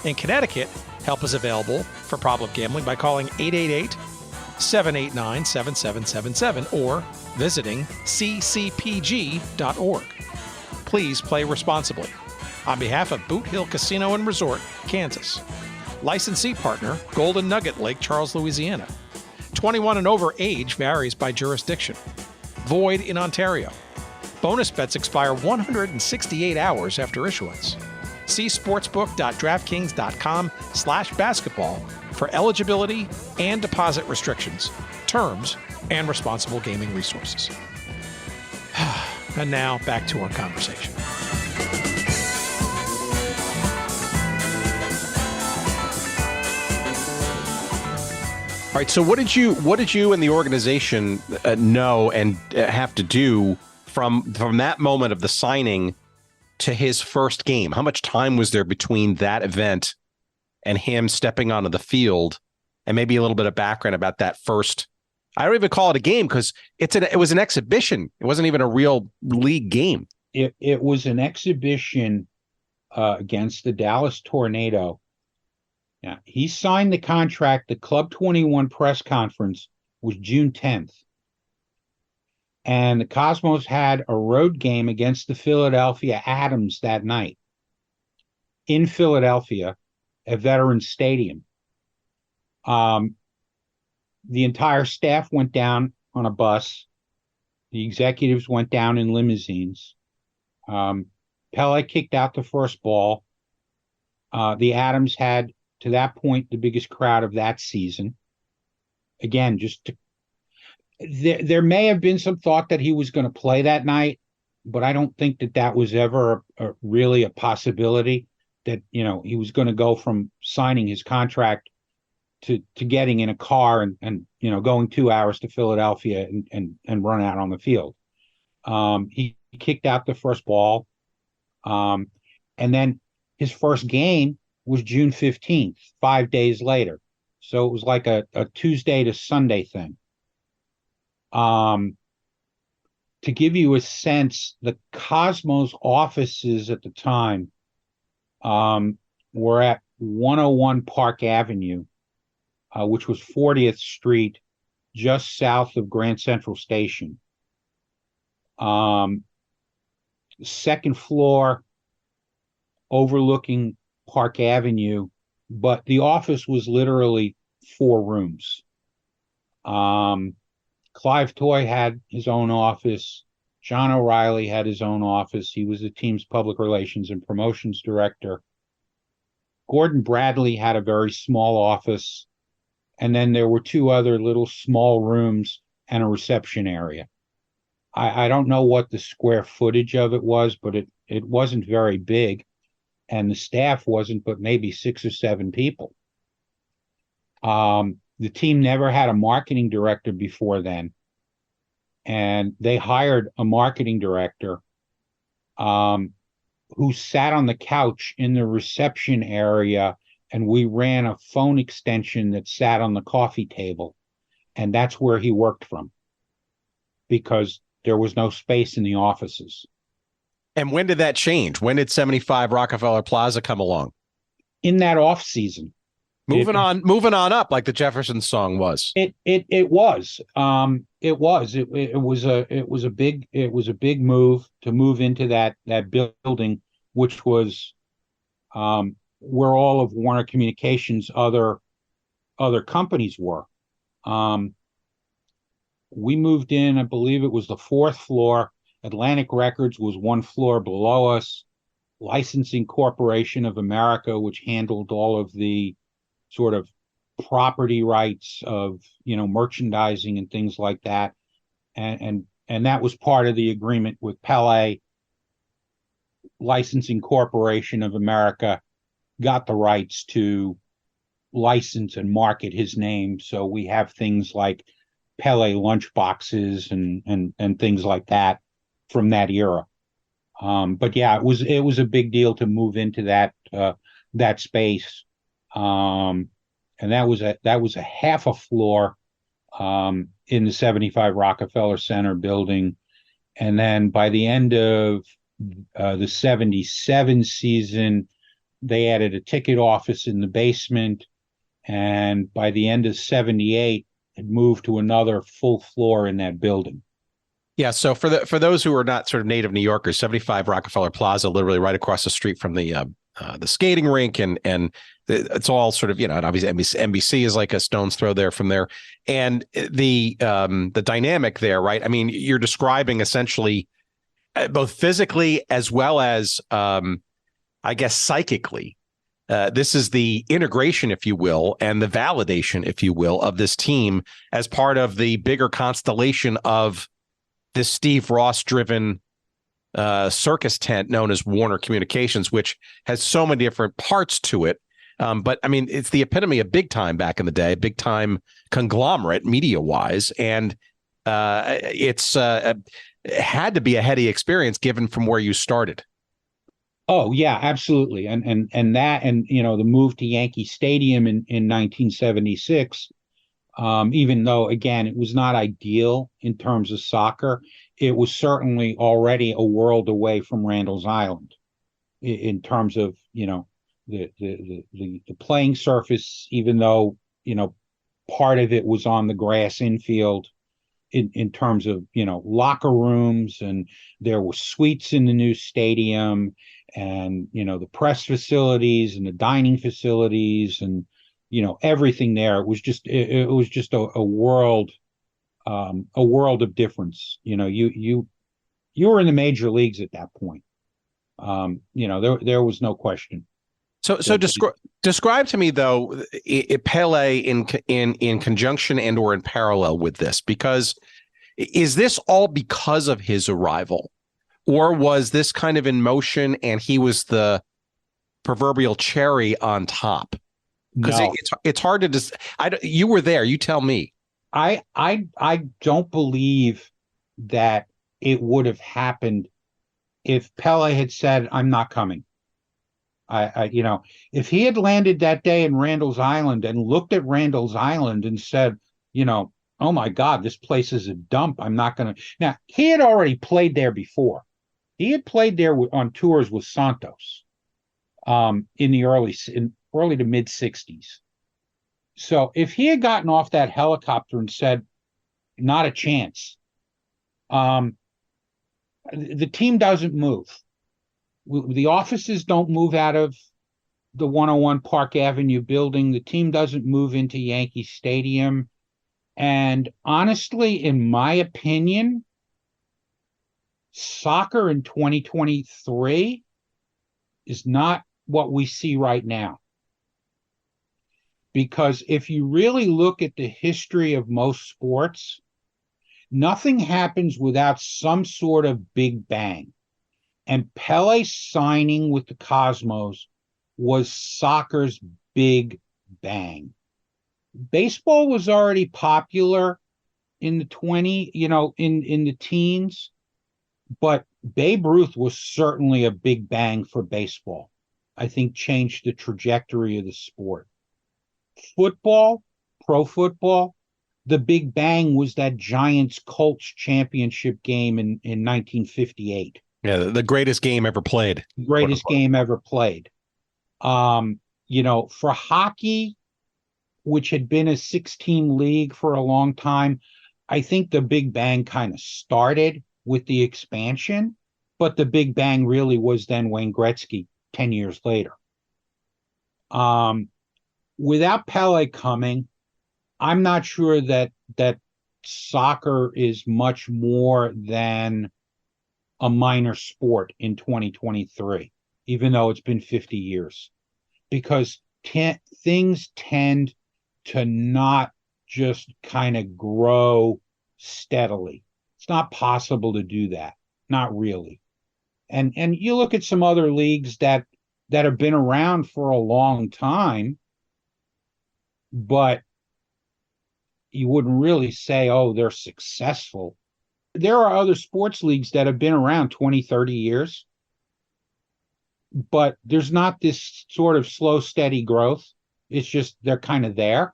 In Connecticut, help is available for problem gambling by calling 888-789-7777 or visiting ccpg.org. Please play responsibly. On behalf of Boot Hill Casino and Resort, Kansas. Licensee partner, Golden Nugget, Lake Charles, Louisiana. 21 and over age varies by jurisdiction. Void in Ontario. Bonus bets expire 168 hours after issuance. See sportsbook.draftkings.com/basketball for eligibility and deposit restrictions, terms, and responsible gaming resources. And now back to our conversation. All right. So what did you and the organization know and have to do from that moment of the signing to his first game? How much time was there between that event and him stepping onto the field? And maybe a little bit of background about that first. I don't even call it a game because it was an exhibition. It wasn't even a real league game. It was an exhibition against the Dallas Tornado. Now, he signed the contract. The Club 21 press conference was June 10th. And the Cosmos had a road game against the Philadelphia Atoms that night in Philadelphia at Veterans Stadium. The entire staff went down on a bus. The executives went down in limousines. Pelé kicked out the first ball. The Atoms had, to that point, the biggest crowd of that season. Again, there may have been some thought that he was going to play that night, but I don't think that was ever really a possibility, that, he was going to go from signing his contract to getting in a car and going 2 hours to Philadelphia and run out on the field. He kicked out the first ball. And then his first game was June 15th, 5 days later. So it was like a Tuesday to Sunday thing. To give you a sense, the Cosmos offices at the time were at 101 Park Avenue, which was 40th Street, just south of Grand Central Station. Second floor, overlooking Park Avenue, but the office was literally 4 rooms. Clive Toye had his own office. John O'Reilly had his own office. He was the team's public relations and promotions director. Gordon Bradley had a very small office. And then there were 2 other little small rooms and a reception area. I don't know what the square footage of it was, but it wasn't very big. And the staff wasn't but maybe 6 or 7 people. The team never had a marketing director before then. And they hired a marketing director who sat on the couch in the reception area, and we ran a phone extension that sat on the coffee table. And that's where he worked from, because there was no space in the offices. And when did that change? When did 75 Rockefeller Plaza come along? In that off season. Moving on up, like the Jefferson song was. It was. It was a big move to move into that building, which was where all of Warner Communications' other companies were. We moved in, I believe it was the 4th floor. Atlantic Records was 1 floor below us. Licensing Corporation of America, which handled all of the sort of property rights of, merchandising and things like that. And that was part of the agreement with Pelé. Licensing Corporation of America got the rights to license and market his name. So we have things like Pelé lunch boxes and things like that from that era. But yeah, it was a big deal to move into that that space. And that was a half a floor in the 75 Rockefeller Center building. And then by the end of the 77 season, they added a ticket office in the basement. And by the end of 78, it moved to another full floor in that building. Yeah. So for those who are not sort of native New Yorkers, 75 Rockefeller Plaza, literally right across the street from the skating rink, and it's all sort of, and obviously NBC is like a stone's throw there from there, and the dynamic there, right? I mean, you're describing essentially both physically as well as I guess psychically. This is the integration, if you will, and the validation, if you will, of this team as part of the bigger constellation of this Steve Ross-driven circus tent known as Warner Communications, which has so many different parts to it. But I mean, it's the epitome of big time back in the day, big time conglomerate media wise. And it had to be a heady experience given from where you started. Oh yeah, absolutely. And that, and the move to Yankee Stadium in 1976, even though, again, it was not ideal in terms of soccer, it was certainly already a world away from Randall's Island in terms of, the playing surface, even though, part of it was on the grass infield in terms of, locker rooms, and there were suites in the new stadium, and, the press facilities and the dining facilities, and everything there. It was just a world of difference. You were in the major leagues at that point. There was no question. So describe to me though, Pelé in conjunction and or in parallel with this, because is this all because of his arrival, or was this kind of in motion and he was the proverbial cherry on top? Because it's hard to just. You were there. You tell me. I don't believe that it would have happened if Pelé had said, "I'm not coming." If he had landed that day in Randall's Island and looked at Randall's Island and said, "Oh my God, this place is a dump. I'm not going to." Now, he had already played there before. He had played there on tours with Santos in the early to mid 60s. So if he had gotten off that helicopter and said, "Not a chance," the team doesn't move. The offices don't move out of the 101 Park Avenue building. The team doesn't move into Yankee Stadium. And honestly, in my opinion, soccer in 2023 is not what we see right now. Because if you really look at the history of most sports, nothing happens without some sort of big bang. And Pelé signing with the Cosmos was soccer's big bang. Baseball was already popular in the in the teens, but Babe Ruth was certainly a big bang for baseball. I think changed the trajectory of the sport. Football, pro football, the big bang was that Giants-Colts championship game in 1958. Yeah, the greatest game ever played. Greatest game ever played. For hockey, which had been a 6-team league for a long time, I think the big bang kind of started with the expansion, but the big bang really was then Wayne Gretzky 10 years later. Without Pelé coming, I'm not sure that soccer is much more than a minor sport in 2023, even though it's been 50 years, because things tend to not just kind of grow steadily. It's not possible to do that. Not really. And you look at some other leagues that have been around for a long time, but you wouldn't really say, oh, they're successful. There are other sports leagues that have been around 20, 30 years, but there's not this sort of slow, steady growth. It's just they're kind of there,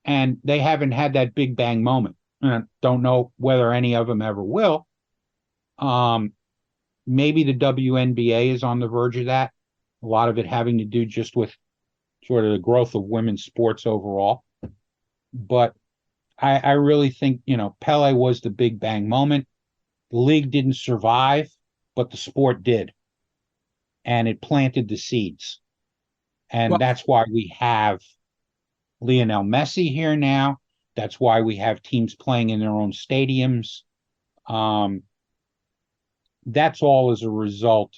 and they haven't had that big bang moment. And I don't know whether any of them ever will. Maybe the WNBA is on the verge of that. A lot of it having to do just with sort of the growth of women's sports overall. But I really think, Pelé was the big bang moment. The league didn't survive, but the sport did. And it planted the seeds. And that's why we have Lionel Messi here now. That's why we have teams playing in their own stadiums. That's all as a result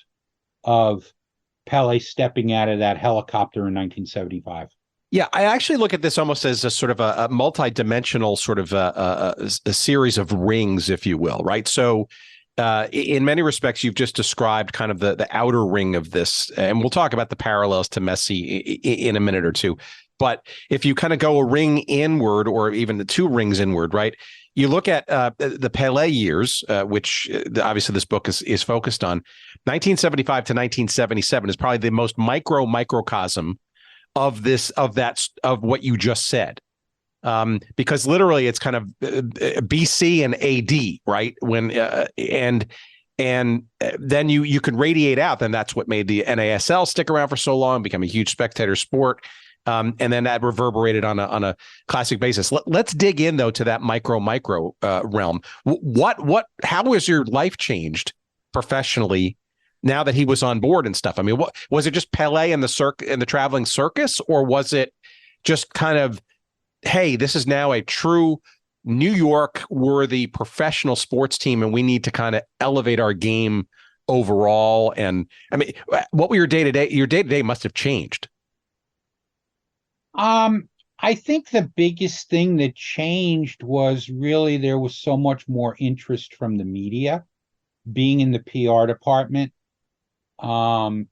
of Pelé stepping out of that helicopter in 1975. Yeah, I actually look at this almost as a sort of a multi-dimensional sort of a series of rings, if you will, right? So in many respects, you've just described kind of the outer ring of this, and we'll talk about the parallels to Messi in a minute or two. But if you kind of go a ring inward, or even the two rings inward, right? You look at the Pelé years, which obviously this book is focused on. 1975 to 1977 is probably the most microcosm of what you just said, because literally it's kind of BC and AD, right? When and then you can radiate out. Then that's what made the NASL stick around for so long, become a huge spectator sport. And then that reverberated on a classic basis. Let's dig in though to that micro realm. How was your life changed professionally now that he was on board and stuff? I mean, what was it, just Pelé and the traveling circus, or was it just kind of, hey, this is now a true New York worthy professional sports team, and we need to kind of elevate our game overall? And I mean, what were your day-to-day? Your day-to-day must have changed. I think the biggest thing that changed was really there was so much more interest from the media. Being in the PR department, there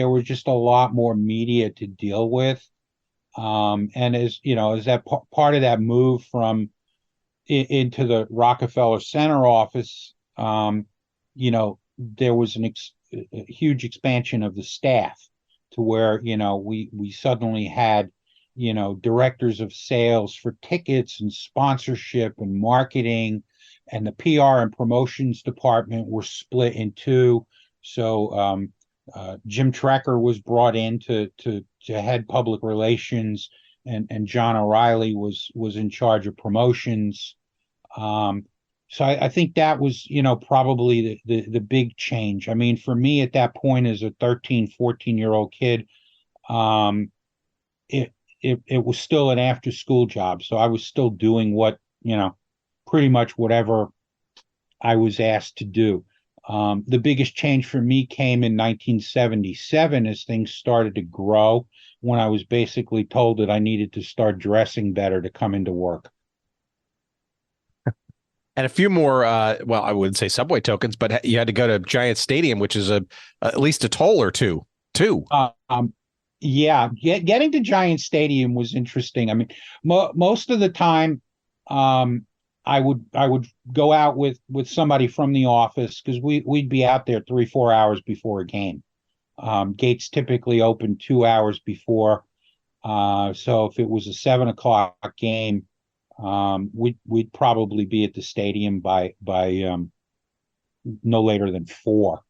was just a lot more media to deal with. And as that part of that move from into the Rockefeller Center office, there was a huge expansion of the staff, to where, we suddenly had, directors of sales for tickets and sponsorship and marketing, and the PR and promotions department were split in two. So Jim Trecker was brought in to head public relations, and John O'Reilly was in charge of promotions. So I think that was, probably the big change. I mean, for me at that point as a 13, 14-year-old kid, it was still an after school job. So I was still doing what, pretty much whatever I was asked to do. The biggest change for me came in 1977 as things started to grow, when I was basically told that I needed to start dressing better to come into work. And a few more, well, I wouldn't say subway tokens, but you had to go to Giant Stadium, which is at least a toll or two. Yeah, getting to Giant Stadium was interesting. I mean, most of the time, I would go out with somebody from the office, because we'd be out there 3-4 hours before a game. Gates typically open 2 hours before. So if it was a 7:00 game, we'd probably be at the stadium by no later than 4.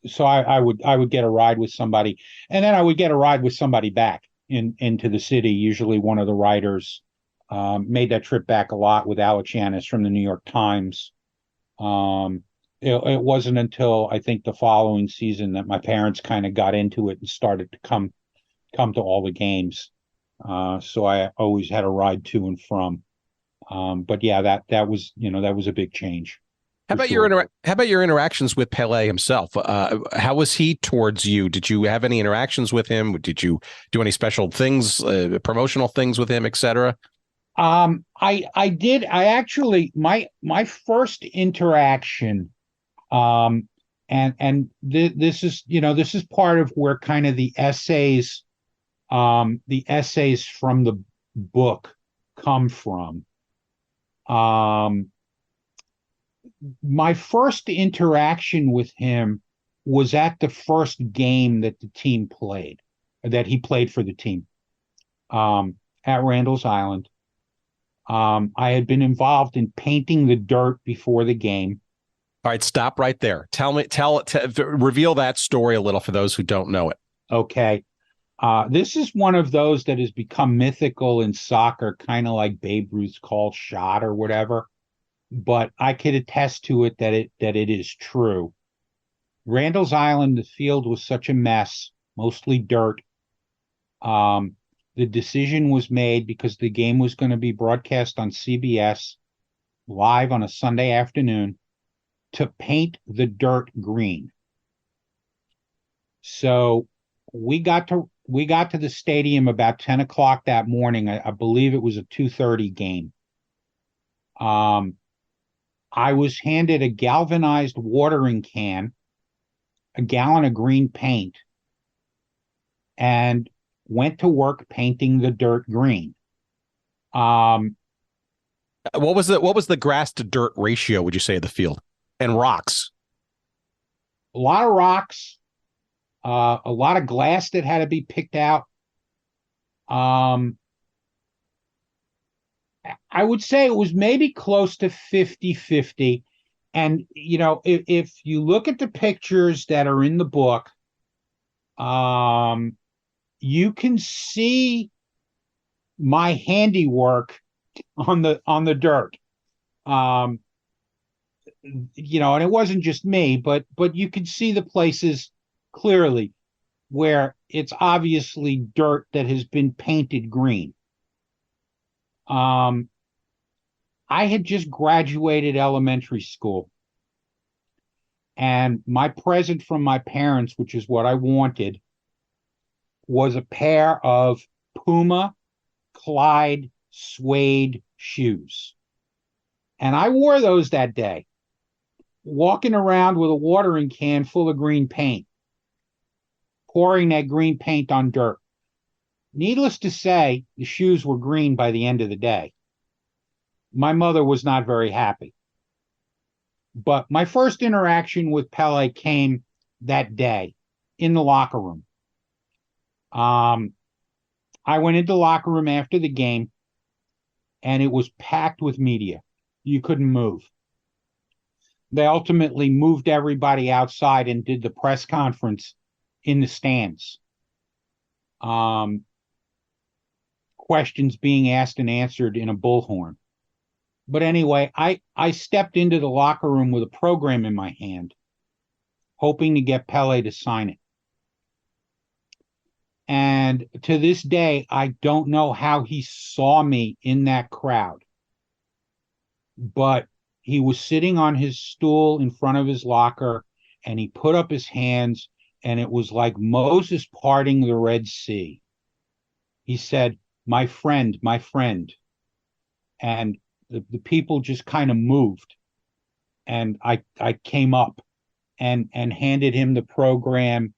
So I would get a ride with somebody, and then I would get a ride with somebody back into the city. Usually one of the writers made that trip back a lot with Alex Yanis from the New York Times. It wasn't until I think the following season that my parents kind of got into it and started to come to all the games. So I always had a ride to and from. But yeah, that was a big change. How about your interactions with Pelé himself? How was he towards you? Did you have any interactions with him? Did you do any special things, promotional things with him, etc.? I did. I actually, my first interaction, this is part of where kind of the essays from the book come from. my first interaction with him was at the first game that the team played, that he played for the team, at Randall's Island. I had been involved in painting the dirt before the game. All right, stop right there. Reveal that story a little for those who don't know it. Okay. This is one of those that has become mythical in soccer, kind of like Babe Ruth's called shot or whatever. But I could attest to it that it is true. Randall's Island, the field was such a mess, mostly dirt. The decision was made because the game was going to be broadcast on CBS live on a Sunday afternoon to paint the dirt green. So we got to the stadium about 10 o'clock that morning. I believe it was a 2:30 game. I was handed a galvanized watering can, a gallon of green paint, and went to work painting the dirt green. What was the grass to dirt ratio, would you say, of the field? And rocks? A lot of rocks, a lot of glass that had to be picked out. I would say it was maybe close to 50-50. And, if you look at the pictures that are in the book, you can see my handiwork on the dirt. And it wasn't just me, but you could see the places clearly where it's obviously dirt that has been painted green. I had just graduated elementary school, and my present from my parents, which is what I wanted, was a pair of Puma Clyde suede shoes. And I wore those that day, walking around with a watering can full of green paint, pouring that green paint on dirt. Needless to say, the shoes were green by the end of the day. My mother was not very happy. But my first interaction with Pelé came that day in the locker room. I went into the locker room after the game, and it was packed with media. You couldn't move. They ultimately moved everybody outside and did the press conference in the stands. Questions being asked and answered in a bullhorn. But anyway, I stepped into the locker room with a program in my hand, hoping to get Pelé to sign it. And to this day, I don't know how he saw me in that crowd. But he was sitting on his stool in front of his locker, and he put up his hands, and it was like Moses parting the Red Sea. He said, my friend, my friend. And the people just kind of moved. And I came up and handed him the program,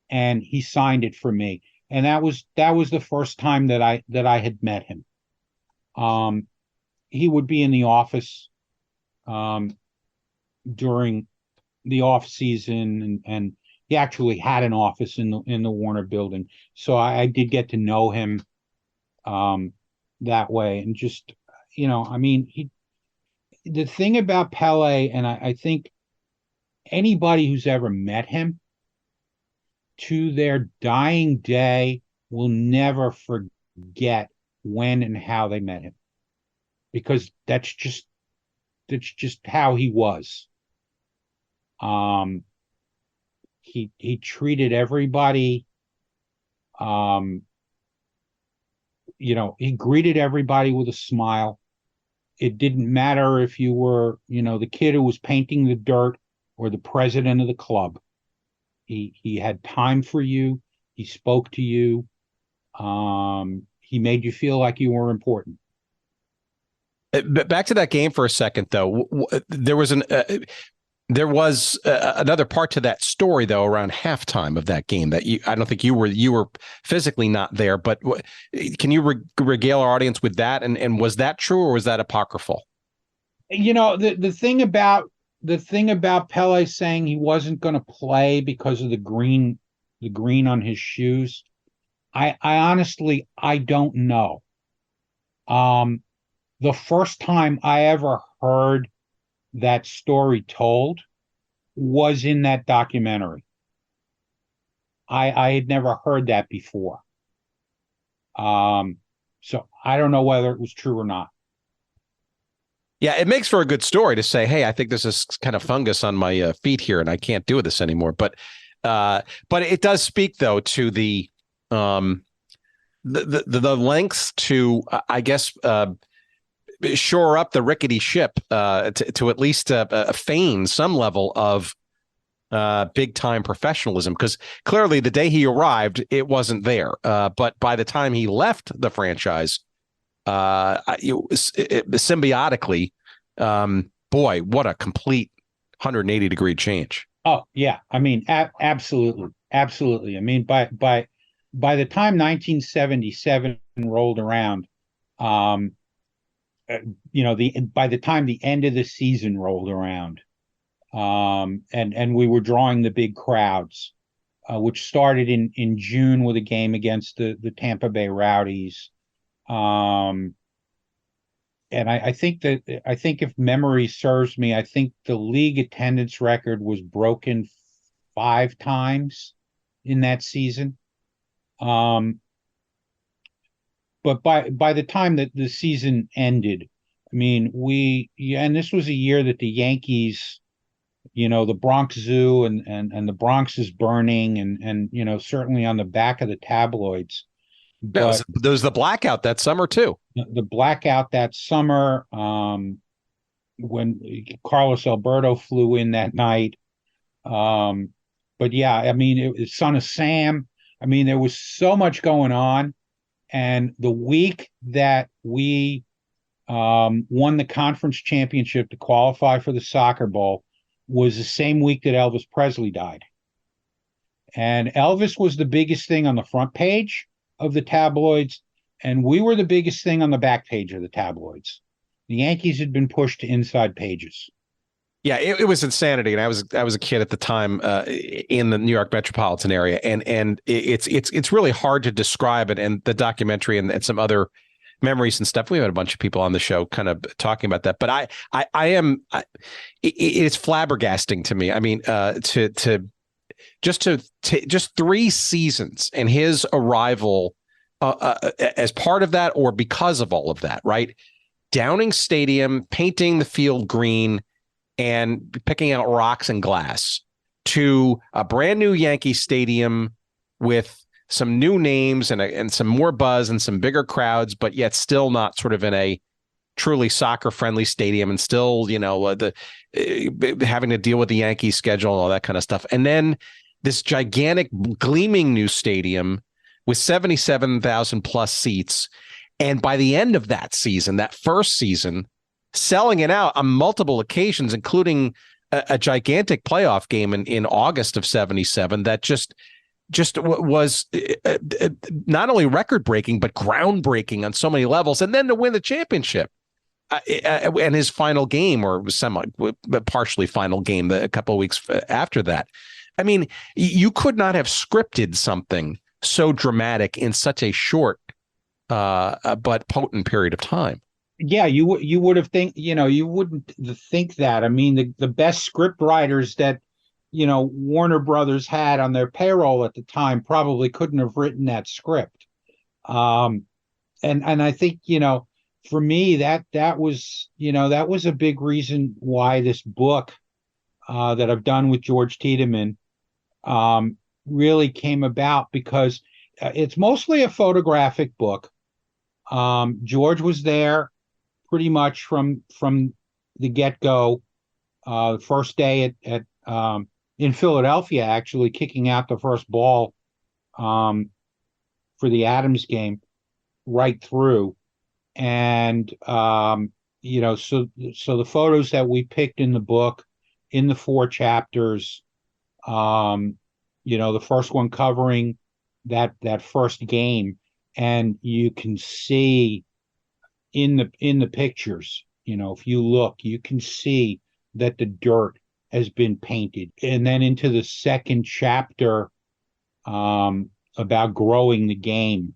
and he signed it for me. And that was the first time that I had met him. He would be in the office during the off season, and he actually had an office in the Warner building. So I did get to know him that way. And just, the thing about Pelé, and I think anybody who's ever met him to their dying day will never forget when and how they met him, because that's just how he was. He treated everybody, he greeted everybody with a smile. It didn't matter if you were, the kid who was painting the dirt or the president of the club. He had time for you. He spoke to you. He made you feel like you were important. But back to that game for a second, though. There was another part to that story, though, around halftime of that game that I don't think you were physically not there. But can you regale our audience with that? And was that true, or was that apocryphal? The thing about the thing about Pele saying he wasn't going to play because of the green on his shoes, I honestly, I don't know. The first time I ever heard that story told was in that documentary. I had never heard that before. So I don't know whether it was true or not. Yeah, it makes for a good story to say, "Hey, I think this is kind of fungus on my feet here, and I can't do this anymore." But it does speak though to the lengths to I guess shore up the rickety ship to at least feign some level of big time professionalism, because clearly the day he arrived, it wasn't there. But by the time he left the franchise, symbiotically, boy, what a complete 180-degree change. Oh yeah, I mean, absolutely. I mean, by the time 1977 rolled around, by the time the end of the season rolled around, and we were drawing the big crowds, which started in June with a game against the Tampa Bay Rowdies. And I think if memory serves me, I think the league attendance record was broken 5 times in that season. But by the time that the season ended, I mean, and this was a year that the Yankees, the Bronx Zoo and the Bronx is burning, and certainly on the back of the tabloids. But there was the blackout that summer too. The blackout that summer, when Carlos Alberto flew in that night. But yeah, I mean, it was Son of Sam. I mean, there was so much going on, and the week that we won the conference championship to qualify for the Soccer Bowl was the same week that Elvis Presley died. And Elvis was the biggest thing on the front page of the tabloids, and we were the biggest thing on the back page of the tabloids. The Yankees had been pushed to inside pages. Yeah, it was insanity, and I was a kid at the time in the New York metropolitan area, and it's really hard to describe it. And the documentary and some other memories and stuff. We had a bunch of people on the show kind of talking about that, but it's flabbergasting to me. I mean, just 3 seasons and his arrival as part of that or because of all of that, right? Downing Stadium, painting the field green and picking out rocks and glass, to a brand new Yankee Stadium with some new names and some more buzz and some bigger crowds, but yet still not sort of in a truly soccer friendly stadium, and still, having to deal with the Yankees schedule and all that kind of stuff. And then this gigantic gleaming new stadium with 77,000 plus seats. And by the end of that season, that first season, selling it out on multiple occasions, including a gigantic playoff game in August of 77 that just was not only record breaking, but groundbreaking on so many levels. And then to win the championship and his final game, or partially final game, a couple of weeks after that. I mean, you could not have scripted something so dramatic in such a short but potent period of time. Yeah, you would have you wouldn't think that. I mean, the best script writers that Warner Brothers had on their payroll at the time probably couldn't have written that script. And I think for me that was a big reason why this book that I've done with George Tiedemann really came about, because it's mostly a photographic book. George was there pretty much from the get-go. The first day at in Philadelphia, actually kicking out the first ball for the Adams game right through. And so the photos that we picked in the book, in the 4 chapters, the first one covering that first game, and you can see in the pictures, if you look, you can see that the dirt has been painted. And then into the second chapter about growing the game,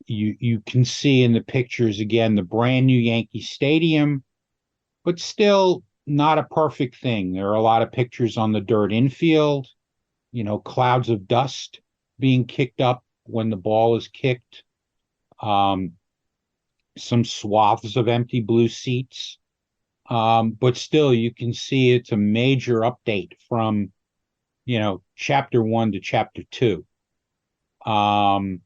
you can see in the pictures again the brand new Yankee Stadium, but still not a perfect thing. There are a lot of pictures on the dirt infield, clouds of dust being kicked up when the ball is kicked, some swaths of empty blue seats. But still, you can see it's a major update from, chapter 1 to chapter 2. And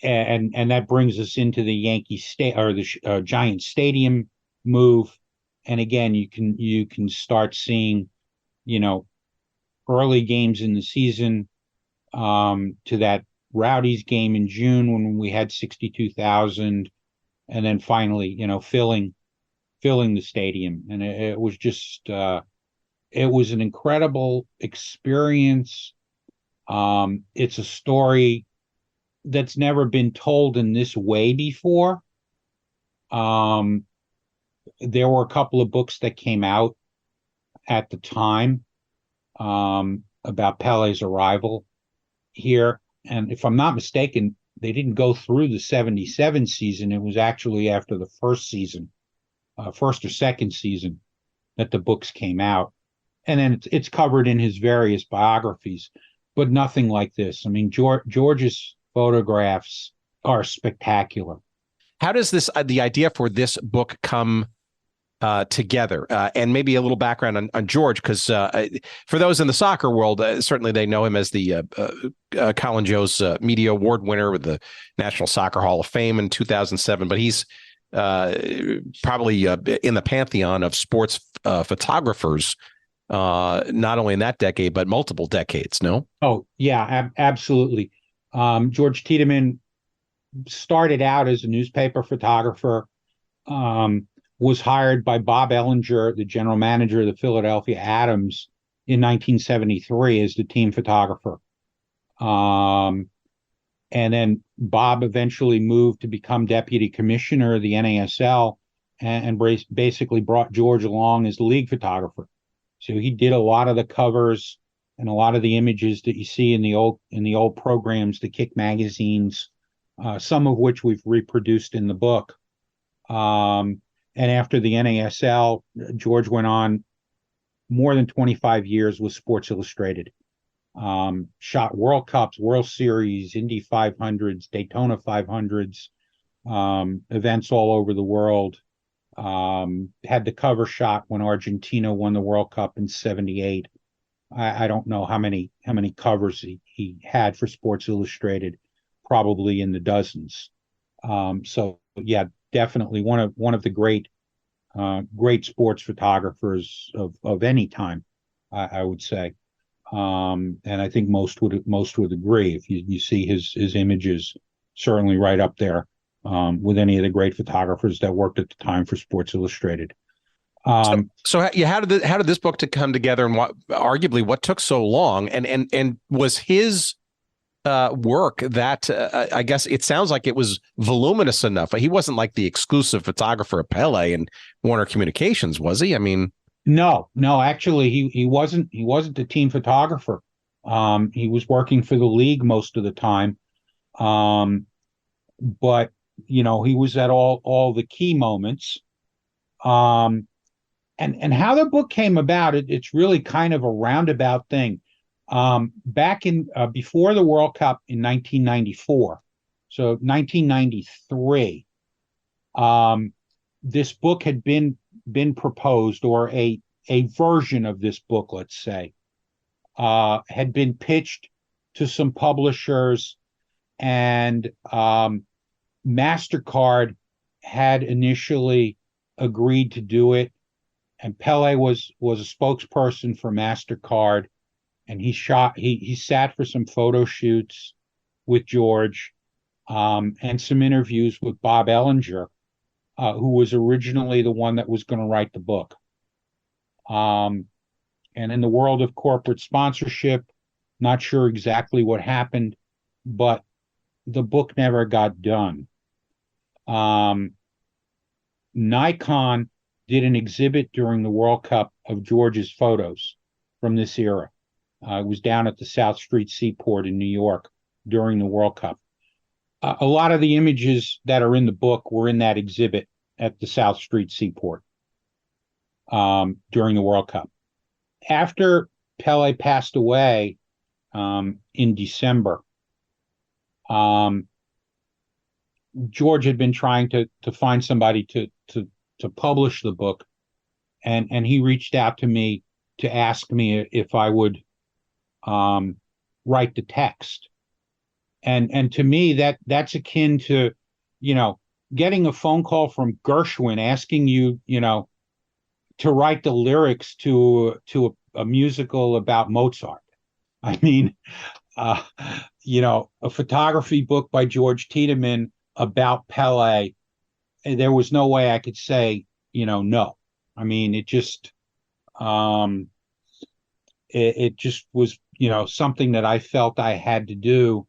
that brings us into the Yankee State or the Giant Stadium move. And again, you can start seeing, early games in the season, to that Rowdies game in June when we had 62,000, and then finally, filling the stadium. And it was just, it was an incredible experience. It's a story that's never been told in this way before. There were a couple of books that came out at the time about Pelé's arrival here. And if I'm not mistaken, they didn't go through the 77 season. It was actually after the first or second season that the books came out. And then it's covered in his various biographies, but nothing like this. I mean, George's photographs are spectacular. How does the idea for this book come together? And maybe a little background on George, because for those in the soccer world, certainly they know him as the Colin Joe's Media Award winner with the National Soccer Hall of Fame in 2007. But he's probably in the pantheon of sports photographers, not only in that decade, but multiple decades, no? Oh, yeah, absolutely. George Tiedemann started out as a newspaper photographer, was hired by Bob Ellinger, the general manager of the Philadelphia Atoms, in 1973 as the team photographer. And then Bob eventually moved to become deputy commissioner of the NASL and basically brought George along as the league photographer. So he did a lot of the covers and a lot of the images that you see in the old programs, the Kick magazines, some of which we've reproduced in the book. And after the NASL, George went on more than 25 years with Sports Illustrated. Shot World Cups, World Series, Indy 500s, Daytona 500s, events all over the world. Had the cover shot when Argentina won the World Cup in '78. I don't know how many covers he had for Sports Illustrated, probably in the dozens. So yeah, definitely one of the great sports photographers of any time, I would say. And I think most would agree if you see his images certainly right up there with any of the great photographers that worked at the time for Sports Illustrated. So how did this book to come together, and what took so long, and was his work that I guess it sounds like it was voluminous enough? He wasn't like the exclusive photographer of Pelé and Warner Communications, was he? I mean, no, actually he wasn't the team photographer. He was working for the league most of the time. But he was at all the key moments. And how the book came about, it's really kind of a roundabout thing. Back in before the World Cup in 1994, so 1993, this book had been proposed, or a version of this book, let's say, had been pitched to some publishers, and MasterCard had initially agreed to do it, and Pelé was a spokesperson for MasterCard, and he sat for some photo shoots with George, and some interviews with Bob Ellinger, who was originally the one that was going to write the book. And in the world of corporate sponsorship, not sure exactly what happened, but the book never got done. Nikon did an exhibit during the World Cup of George's photos from this era. I was down at the South Street Seaport in New York during the World Cup. A lot of the images that are in the book were in that exhibit at the South Street Seaport during the World Cup. After Pelé passed away in December, George had been trying to find somebody to publish the book, and he reached out to me to ask me if I would write the text. And to me, that's akin to, getting a phone call from Gershwin asking you, to write the lyrics to a musical about Mozart. I mean, a photography book by George Tiedemann about Pelé. There was no way I could say, no. I mean, it just was, something that I felt I had to do.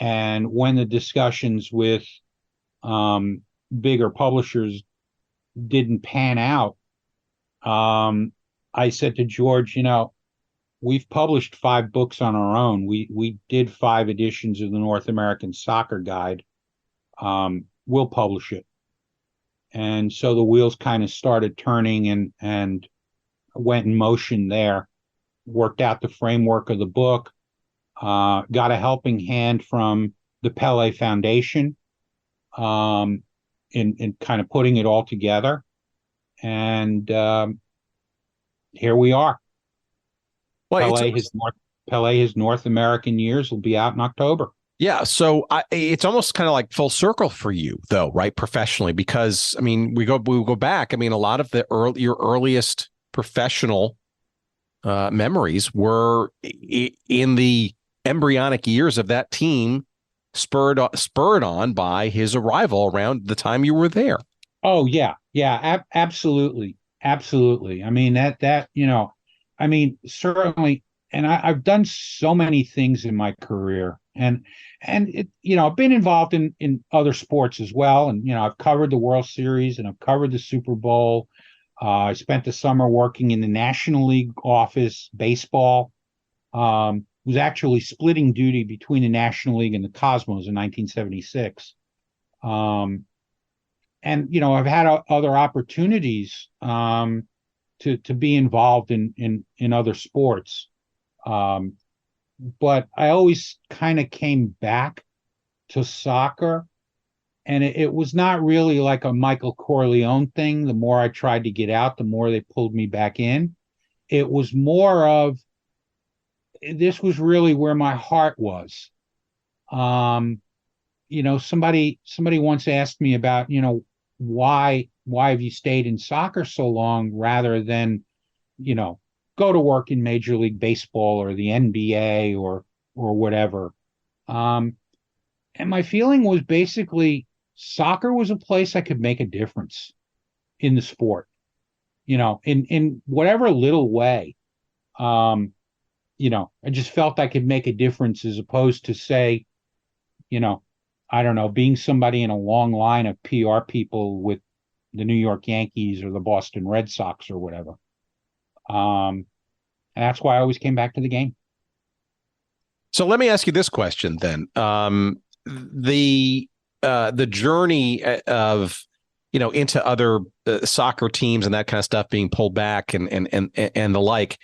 And when the discussions with bigger publishers didn't pan out, I said to George, we've published 5 books on our own. We did 5 editions of the North American Soccer Guide. We'll publish it. And so the wheels kind of started turning and went in motion there. Worked out the framework of the book. Got a helping hand from the Pelé Foundation in kind of putting it all together. And here we are. Well, Pelé, his North American years will be out in October. Yeah. So it's almost kind of like full circle for you, though, right? Professionally, because, I mean, we go back. I mean, a lot of your earliest professional memories were in the embryonic years of that team, spurred on by his arrival around the time you were there. Oh yeah, absolutely. I mean certainly, and I've done so many things in my career, and it, I've been involved in other sports as well, and I've covered the World Series and I've covered the Super Bowl. I spent the summer working in the National League office, baseball. Was actually splitting duty between the National League and the Cosmos in 1976. And, I've had other opportunities to be involved in other sports. But I always kind of came back to soccer. And it was not really like a Michael Corleone thing. The more I tried to get out, the more they pulled me back in. It was more of, this was really where my heart was. Somebody once asked me about, why have you stayed in soccer so long rather than, go to work in Major League Baseball or the NBA or whatever. And my feeling was basically soccer was a place I could make a difference in the sport, in whatever little way. I just felt I could make a difference as opposed to, say, I don't know, being somebody in a long line of PR people with the New York Yankees or the Boston Red Sox or whatever. And that's why I always came back to the game. So let me ask you this question then. The journey of, into other soccer teams and that kind of stuff being pulled back and the like.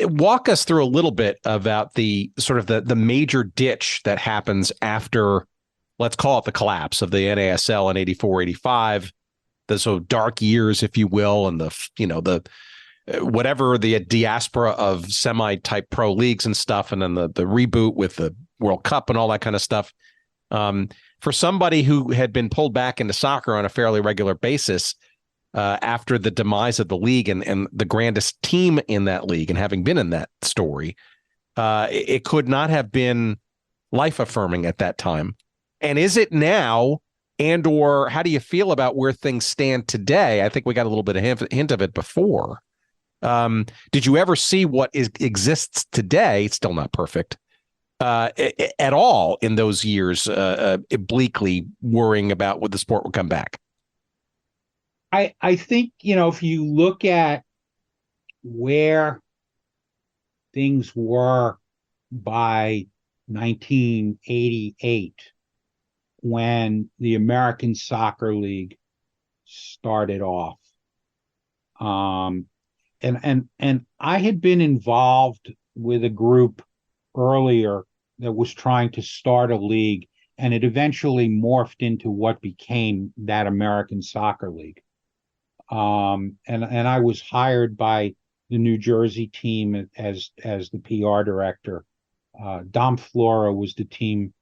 Walk us through a little bit about the sort of the major ditch that happens after, let's call it the collapse of the NASL in 84, 85, the sort of dark years, if you will, and the whatever the diaspora of semi-type pro leagues and stuff, and then the reboot with the World Cup and all that kind of stuff. For somebody who had been pulled back into soccer on a fairly regular basis, after the demise of the league and the grandest team in that league, and having been in that story, it could not have been life-affirming at that time. And is it now? And or how do you feel about where things stand today? I think we got a little bit of hint of it before. Did you ever see what exists today? It's still not perfect at all in those years, bleakly worrying about what the sport would come back. I think, if you look at where things were by 1988, when the American Soccer League started off, and I had been involved with a group earlier that was trying to start a league, and it eventually morphed into what became that American Soccer League. And I was hired by the New Jersey team as the PR director. Dom Flora was the team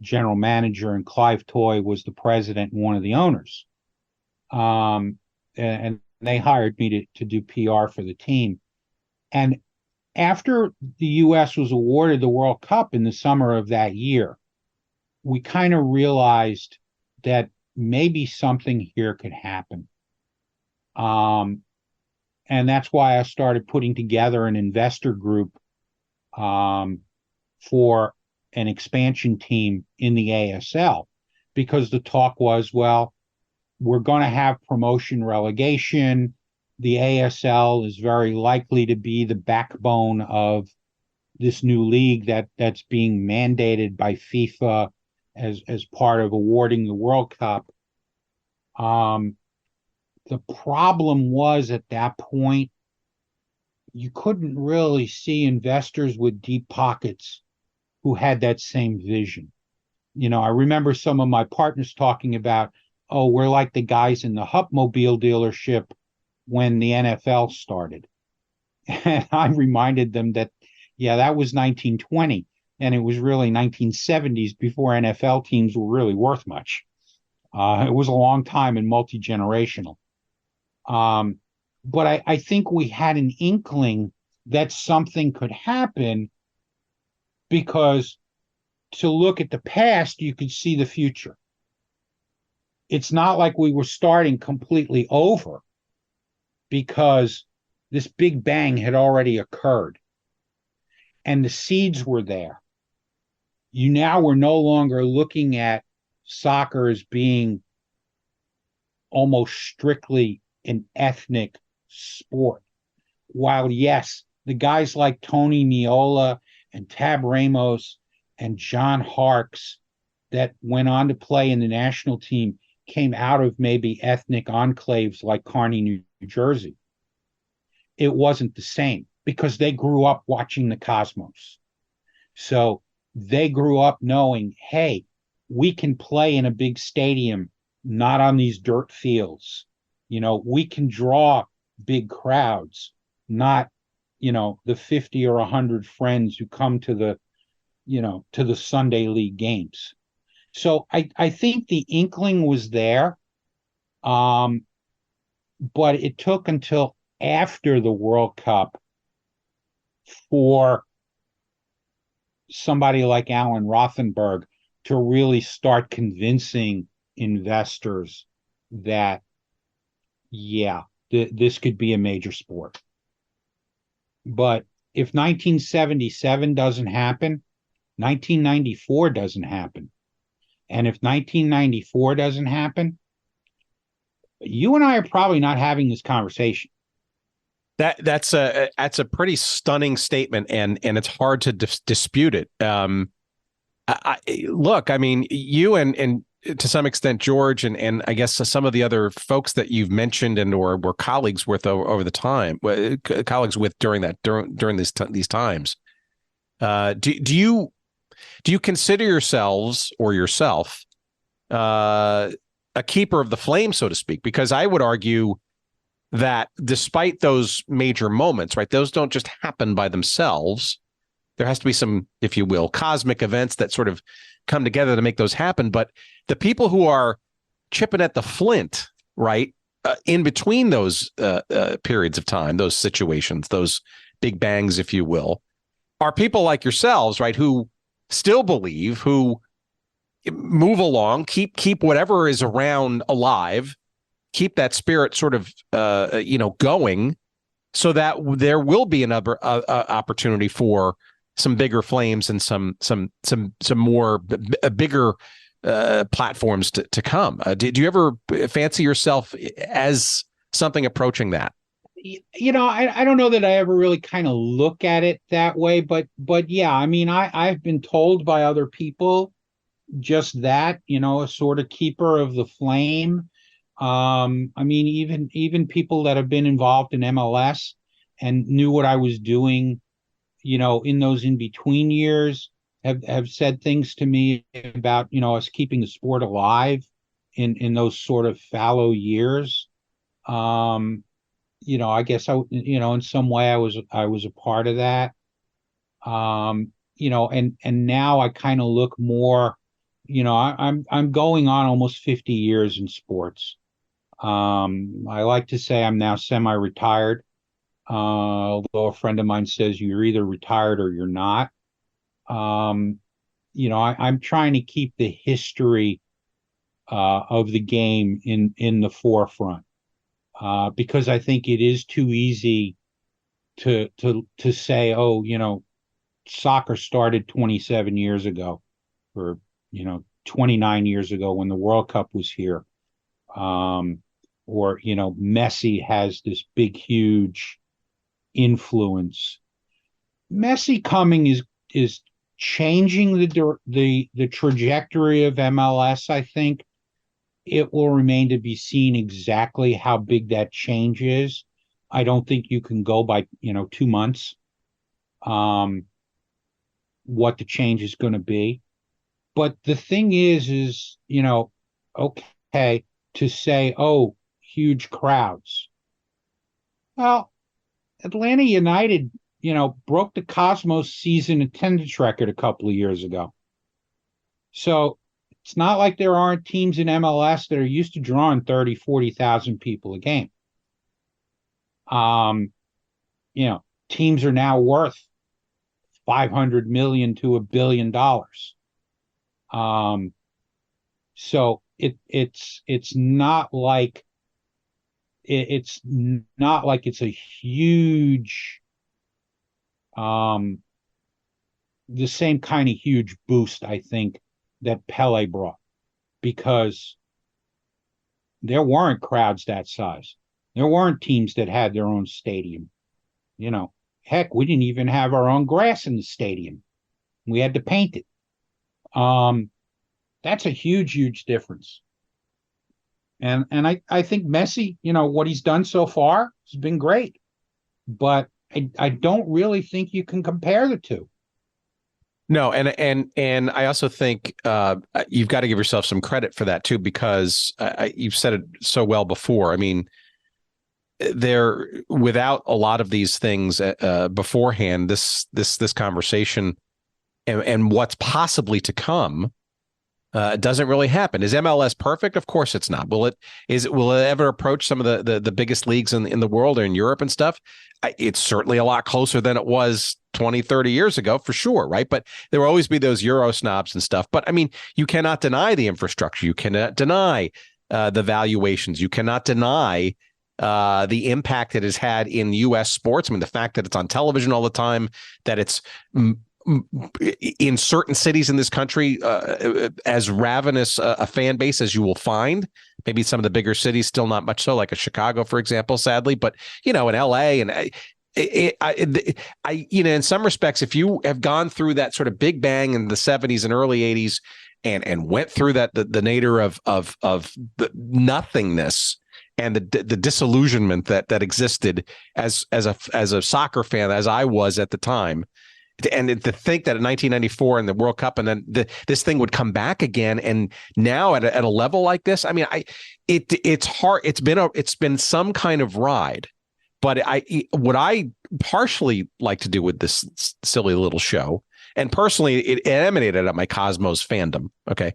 general manager, and Clive Toy was the president and one of the owners. And they hired me to do PR for the team. And after the U.S. was awarded the World Cup in the summer of that year, we kind of realized that maybe something here could happen. And that's why I started putting together an investor group for an expansion team in the ASL, because the talk was, well, we're going to have promotion relegation. The ASL is very likely to be the backbone of this new league that's being mandated by FIFA as part of awarding the World Cup. The problem was, at that point, you couldn't really see investors with deep pockets who had that same vision. I remember some of my partners talking about, oh, we're like the guys in the Hupmobile dealership when the NFL started. And I reminded them that, yeah, that was 1920, and it was really 1970s before NFL teams were really worth much. It was a long time and multi-generational. But I think we had an inkling that something could happen, because to look at the past, you could see the future. It's not like we were starting completely over, because this big bang had already occurred and the seeds were there. You now were no longer looking at soccer as being almost strictly an ethnic sport. While, yes, the guys like Tony Meola and Tab Ramos and John Harkes that went on to play in the national team came out of maybe ethnic enclaves like Kearney, New Jersey, it wasn't the same, because they grew up watching the Cosmos. So they grew up knowing, hey, we can play in a big stadium, not on these dirt fields. We can draw big crowds, not, the 50 or 100 friends who come to the Sunday league games. So I think the inkling was there, but it took until after the World Cup for somebody like Alan Rothenberg to really start convincing investors that, yeah, this could be a major sport. But if 1977 doesn't happen, 1994 doesn't happen. And if 1994 doesn't happen, you and I are probably not having this conversation. That's a pretty stunning statement, and it's hard to dispute it. Look, I mean, you and to some extent George and I guess some of the other folks that you've mentioned and or were colleagues with over the time, colleagues with during these times. Do you consider yourselves or yourself a keeper of the flame, so to speak? Because I would argue that despite those major moments, right, those don't just happen by themselves. There has to be some, if you will, cosmic events that sort of come together to make those happen. But the people who are chipping at the flint, right, in between those periods of time, those situations, those big bangs, if you will, are people like yourselves, right, who still believe, who move along, keep whatever is around alive, keep that spirit sort of going, so that there will be another opportunity for some bigger flames and some more a bigger platforms to come. Did you ever fancy yourself as something approaching that? I don't know that I ever really kind of look at it that way, but yeah, I mean, I've been told by other people just that, a sort of keeper of the flame. I mean, even people that have been involved in MLS and knew what I was doing, in those in between years have said things to me about, us keeping the sport alive in those sort of fallow years. I guess in some way I was a part of that. And now I kind of look more, I'm going on almost 50 years in sports. I like to say I'm now semi-retired. Although a friend of mine says you're either retired or you're not. I'm trying to keep the history of the game in the forefront, because I think it is too easy to say, oh, soccer started 27 years ago, or 29 years ago when the World Cup was here, or Messi has this big, huge influence. Messi coming is changing the trajectory of MLS. I think it will remain to be seen exactly how big that change is. I don't think you can go by 2 months what the change is going to be. But the thing is okay, to say, oh, huge crowds. Well, Atlanta United, broke the Cosmos season attendance record a couple of years ago. So it's not like there aren't teams in MLS that are used to drawing 30, 40,000 people a game. Teams are now worth $500 million to $1 billion. So it's not like it's a huge, the same kind of huge boost, I think, that Pelé brought, because there weren't crowds that size. There weren't teams that had their own stadium. Heck, we didn't even have our own grass in the stadium. We had to paint it. That's a huge, huge difference. And I think Messi, what he's done so far has been great. But I don't really think you can compare the two. No, and I also think you've got to give yourself some credit for that too, because you've said it so well before. I mean, there, without a lot of these things beforehand, this conversation and what's possibly to come doesn't really happen. Is MLS perfect? Of course it's not. Will it ever approach some of the biggest leagues in the world or in Europe and stuff? It's certainly a lot closer than it was 20, 30 years ago, for sure, right? But there will always be those Euro snobs and stuff. But I mean, you cannot deny the infrastructure. You cannot deny the valuations. You cannot deny the impact it has had in U.S. sports. I mean, the fact that it's on television all the time, that it's in certain cities in this country as ravenous a fan base as you will find. Maybe some of the bigger cities still not much so, like a Chicago, for example, sadly. But in L.A. and in some respects, if you have gone through that sort of big bang in the 70s and early 80s and went through that the nadir of the nothingness and the disillusionment that existed as a soccer fan, as I was at the time. And to think that in 1994 in the World Cup, and then this thing would come back again, and now at a level like this, I mean, it's hard. It's been some kind of ride, but what I partially like to do with this silly little show, and personally, it emanated at my Cosmos fandom. Okay,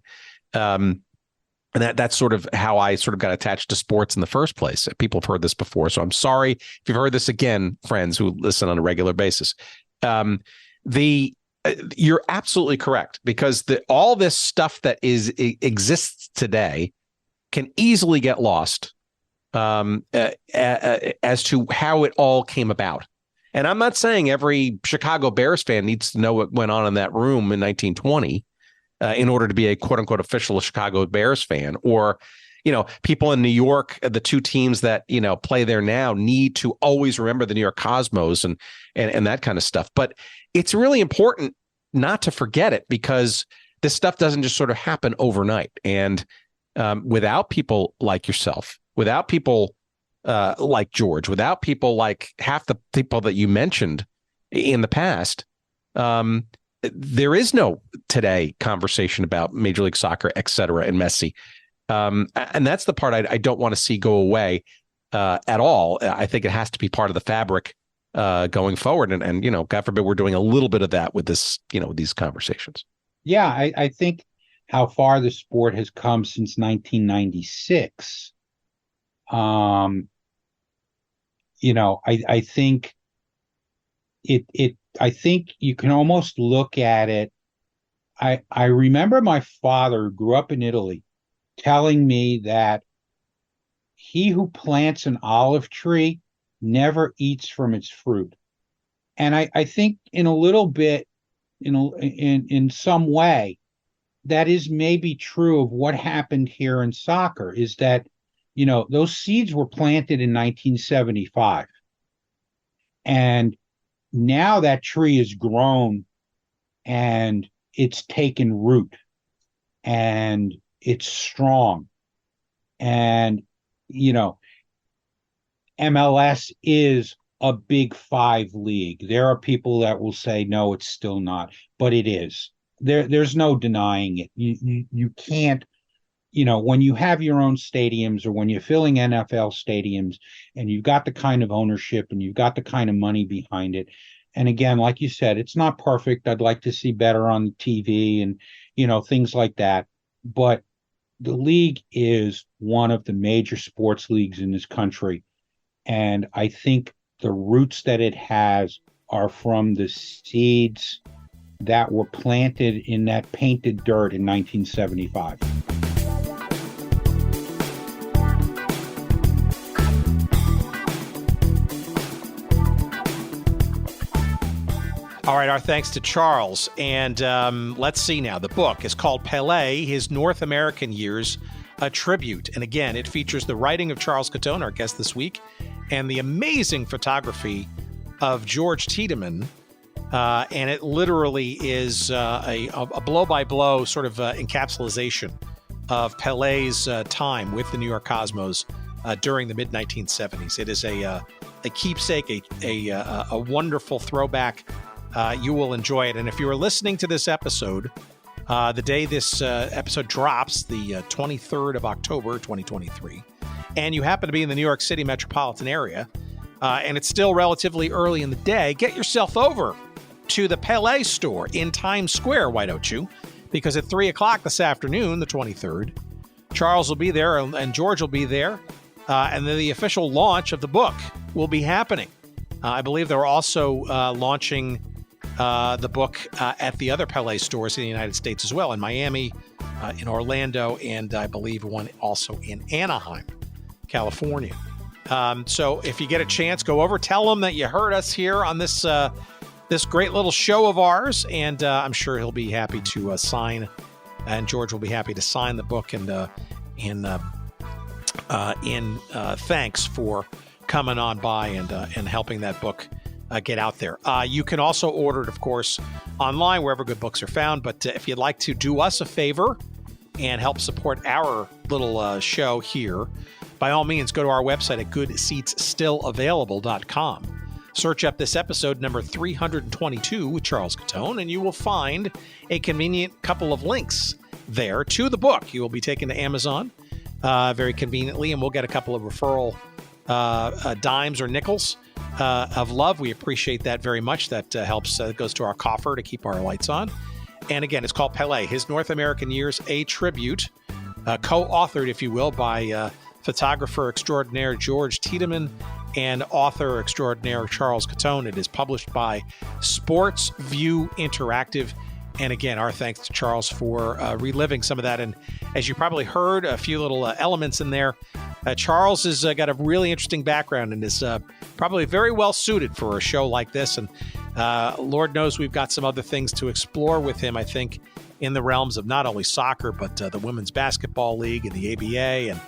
and that's sort of how I sort of got attached to sports in the first place. People have heard this before, so I'm sorry if you've heard this again, friends who listen on a regular basis. You're absolutely correct, because all this stuff that exists today can easily get lost as to how it all came about. And I'm not saying every Chicago Bears fan needs to know what went on in that room in 1920. in order to be a quote unquote official Chicago Bears fan, or people in New York, the two teams that play there now need to always remember the New York Cosmos and that kind of stuff. But it's really important not to forget it, because this stuff doesn't just sort of happen overnight. And without people like yourself, without people like George, without people like half the people that you mentioned in the past, there is no today conversation about Major League Soccer, et cetera, and Messi. And that's the part I don't want to see go away at all. I think it has to be part of the fabric going forward. And God forbid we're doing a little bit of that with this, these conversations. Yeah, I think how far the sport has come since 1996. I think I think you can almost look at it. I remember my father, who grew up in Italy, telling me that he who plants an olive tree never eats from its fruit. And I think in a little bit, in some way, that is maybe true of what happened here in soccer, is that, those seeds were planted in 1975. And now that tree is grown and it's taken root and it's strong. And, MLS is a Big Five league. There are people that will say, no, it's still not, but it is. There's no denying it. You can't, when you have your own stadiums, or when you're filling NFL stadiums and you've got the kind of ownership and you've got the kind of money behind it. And again, like you said, it's not perfect. I'd like to see better on TV and, things like that. But the league is one of the major sports leagues in this country. And I think the roots that it has are from the seeds that were planted in that painted dirt in 1975. All right, our thanks to Charles. And let's see now. The book is called Pelé, His North American Years, a Tribute. And again, it features the writing of Charles Cuttone, our guest this week, and the amazing photography of George Tiedemann. And it literally is a blow-by-blow sort of encapsulation of Pelé's time with the New York Cosmos during the mid-1970s. It is a keepsake, a wonderful throwback. You will enjoy it. And if you are listening to this episode, the day this episode drops, the 23rd of October, 2023, and you happen to be in the New York City metropolitan area, and it's still relatively early in the day, get yourself over to the Pelé store in Times Square, why don't you? Because at 3 o'clock this afternoon, the 23rd, Charles will be there and George will be there, and then the official launch of the book will be happening. I believe they're also launching the book at the other Pelé stores in the United States as well, in Miami, in Orlando, and I believe one also in Anaheim, California. So if you get a chance, go over, tell them that you heard us here on this this great little show of ours, and I'm sure he'll be happy to sign, and George will be happy to sign the book in thanks for coming on by and helping that book get out there. You can also order it, of course, online wherever good books are found. But if you'd like to do us a favor and help support our little show here, by all means, go to our website at goodseatsstillavailable.com. Search up this episode number 322 with Charles Cuttone, and you will find a convenient couple of links there to the book. You will be taken to Amazon very conveniently, and we'll get a couple of referral dimes or nickels of love. We appreciate that very much. That helps. Goes to our coffer to keep our lights on. And again, it's called Pelé, His North American Years, a Tribute, co-authored, if you will, by photographer extraordinaire George Tiedemann and author extraordinaire Charles Cuttone. It is published by Sports View Interactive. And again, our thanks to Charles for reliving some of that. And as you probably heard, a few little elements in there. Charles has got a really interesting background and is probably very well suited for a show like this. And Lord knows we've got some other things to explore with him, I think, in the realms of not only soccer, but the Women's Basketball League and the ABA and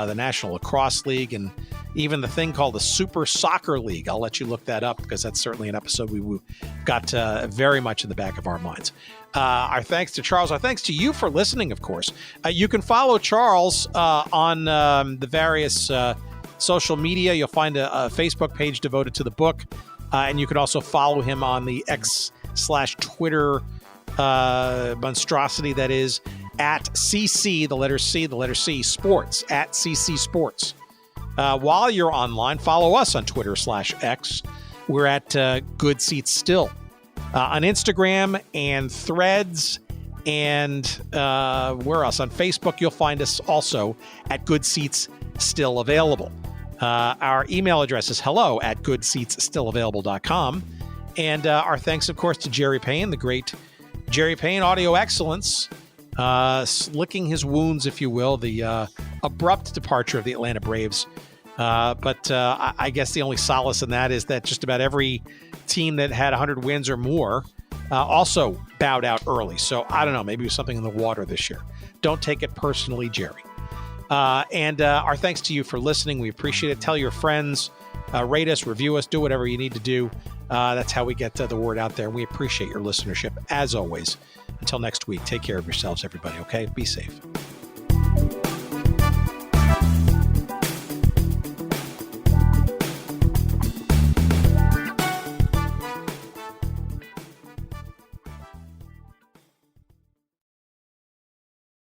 the National Lacrosse League, and even the thing called the Super Soccer League. I'll let you look that up because that's certainly an episode we've got very much in the back of our minds. Our thanks to Charles. Our thanks to you for listening, of course. You can follow Charles on the various social media. You'll find a Facebook page devoted to the book, and you can also follow him on the X/Twitter monstrosity that is at CC, the letter C, Sports, at CC Sports. While you're online, follow us on Twitter/X. We're at Good Seats Still. On Instagram and Threads, and where else? On Facebook, you'll find us also at Good Seats Still Available. Our email address is hello@goodseatsstillavailable.com. And our thanks, of course, to Jerry Payne, the great Jerry Payne, audio excellence, licking his wounds, if you will, the abrupt departure of the Atlanta Braves. But I guess the only solace in that is that just about every team that had 100 wins or more also bowed out early. So I don't know, maybe it was something in the water this year. Don't take it personally, Jerry. And our thanks to you for listening. We appreciate it. Tell your friends, rate us, review us, do whatever you need to do. That's how we get the word out there. We appreciate your listenership, as always. Until next week, take care of yourselves, everybody, okay? Be safe.